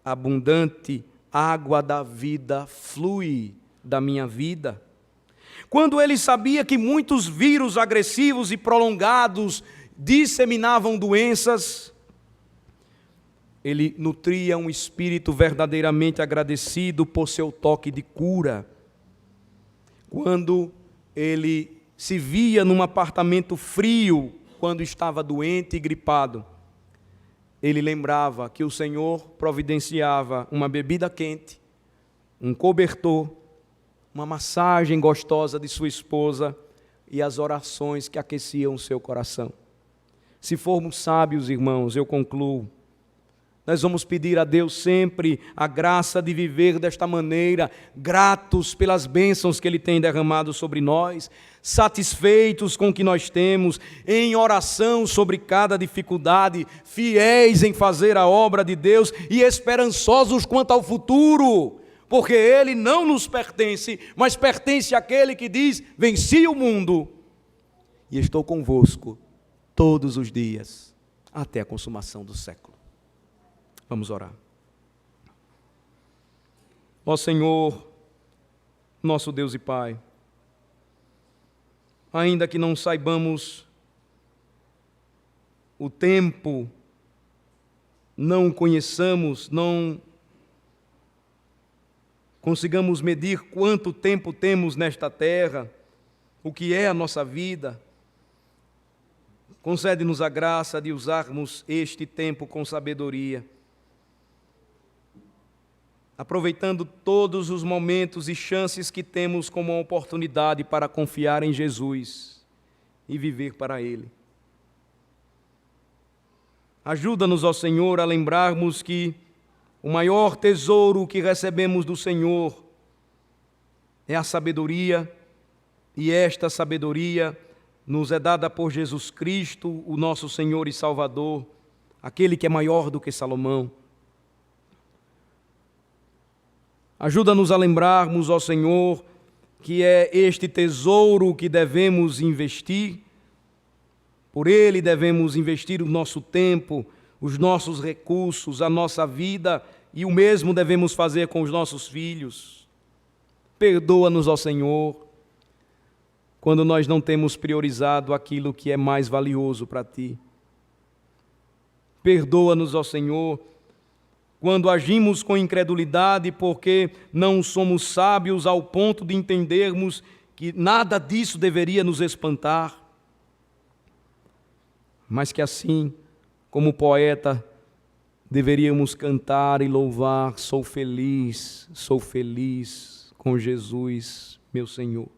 S2: abundante água da vida flui da minha vida. Quando ele sabia que muitos vírus agressivos e prolongados disseminavam doenças, ele nutria um espírito verdadeiramente agradecido por seu toque de cura. Quando ele se via num apartamento frio, quando estava doente e gripado, ele lembrava que o Senhor providenciava uma bebida quente, um cobertor, uma massagem gostosa de sua esposa e as orações que aqueciam o seu coração. Se formos sábios, irmãos, eu concluo, Nós vamos pedir a Deus sempre a graça de viver desta maneira, gratos pelas bênçãos que Ele tem derramado sobre nós, satisfeitos com o que nós temos, em oração sobre cada dificuldade, fiéis em fazer a obra de Deus e esperançosos quanto ao futuro, porque Ele não nos pertence, mas pertence àquele que diz: venci o mundo e estou convosco todos os dias, até a consumação do século. Vamos orar. Ó Senhor, nosso Deus e Pai, ainda que não saibamos o tempo, não conheçamos, não consigamos medir quanto tempo temos nesta terra, o que é a nossa vida, concede-nos a graça de usarmos este tempo com sabedoria, aproveitando todos os momentos e chances que temos como uma oportunidade para confiar em Jesus e viver para Ele. Ajuda-nos, ó Senhor, a lembrarmos que o maior tesouro que recebemos do Senhor é a sabedoria, e esta sabedoria nos é dada por Jesus Cristo, o nosso Senhor e Salvador, aquele que é maior do que Salomão. Ajuda-nos a lembrarmos, ó Senhor, que é este tesouro que devemos investir, por ele devemos investir o nosso tempo, os nossos recursos, a nossa vida, e o mesmo devemos fazer com os nossos filhos. Perdoa-nos, ó Senhor, quando nós não temos priorizado aquilo que é mais valioso para Ti. Perdoa-nos, ó Senhor, quando agimos com incredulidade porque não somos sábios ao ponto de entendermos que nada disso deveria nos espantar, mas que assim, como poeta, deveríamos cantar e louvar: sou feliz com Jesus, meu Senhor.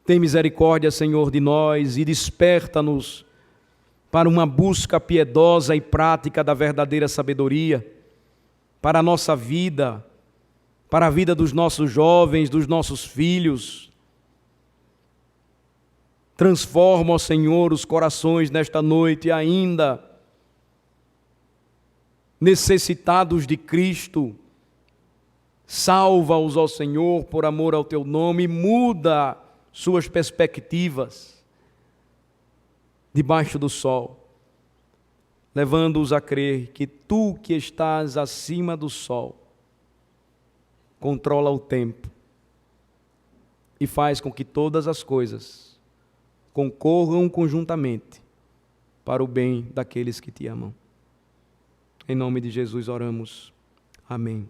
S2: Tem misericórdia, Senhor, de nós e desperta-nos para uma busca piedosa e prática da verdadeira sabedoria, para a nossa vida, para a vida dos nossos jovens, dos nossos filhos. Transforma, ó Senhor, os corações nesta noite ainda necessitados de Cristo. Salva-os, ó Senhor, por amor ao Teu nome, e muda suas perspectivas debaixo do sol, levando-os a crer que Tu, que estás acima do sol, controla o tempo e faz com que todas as coisas concorram conjuntamente para o bem daqueles que Te amam. Em nome de Jesus oramos. Amém.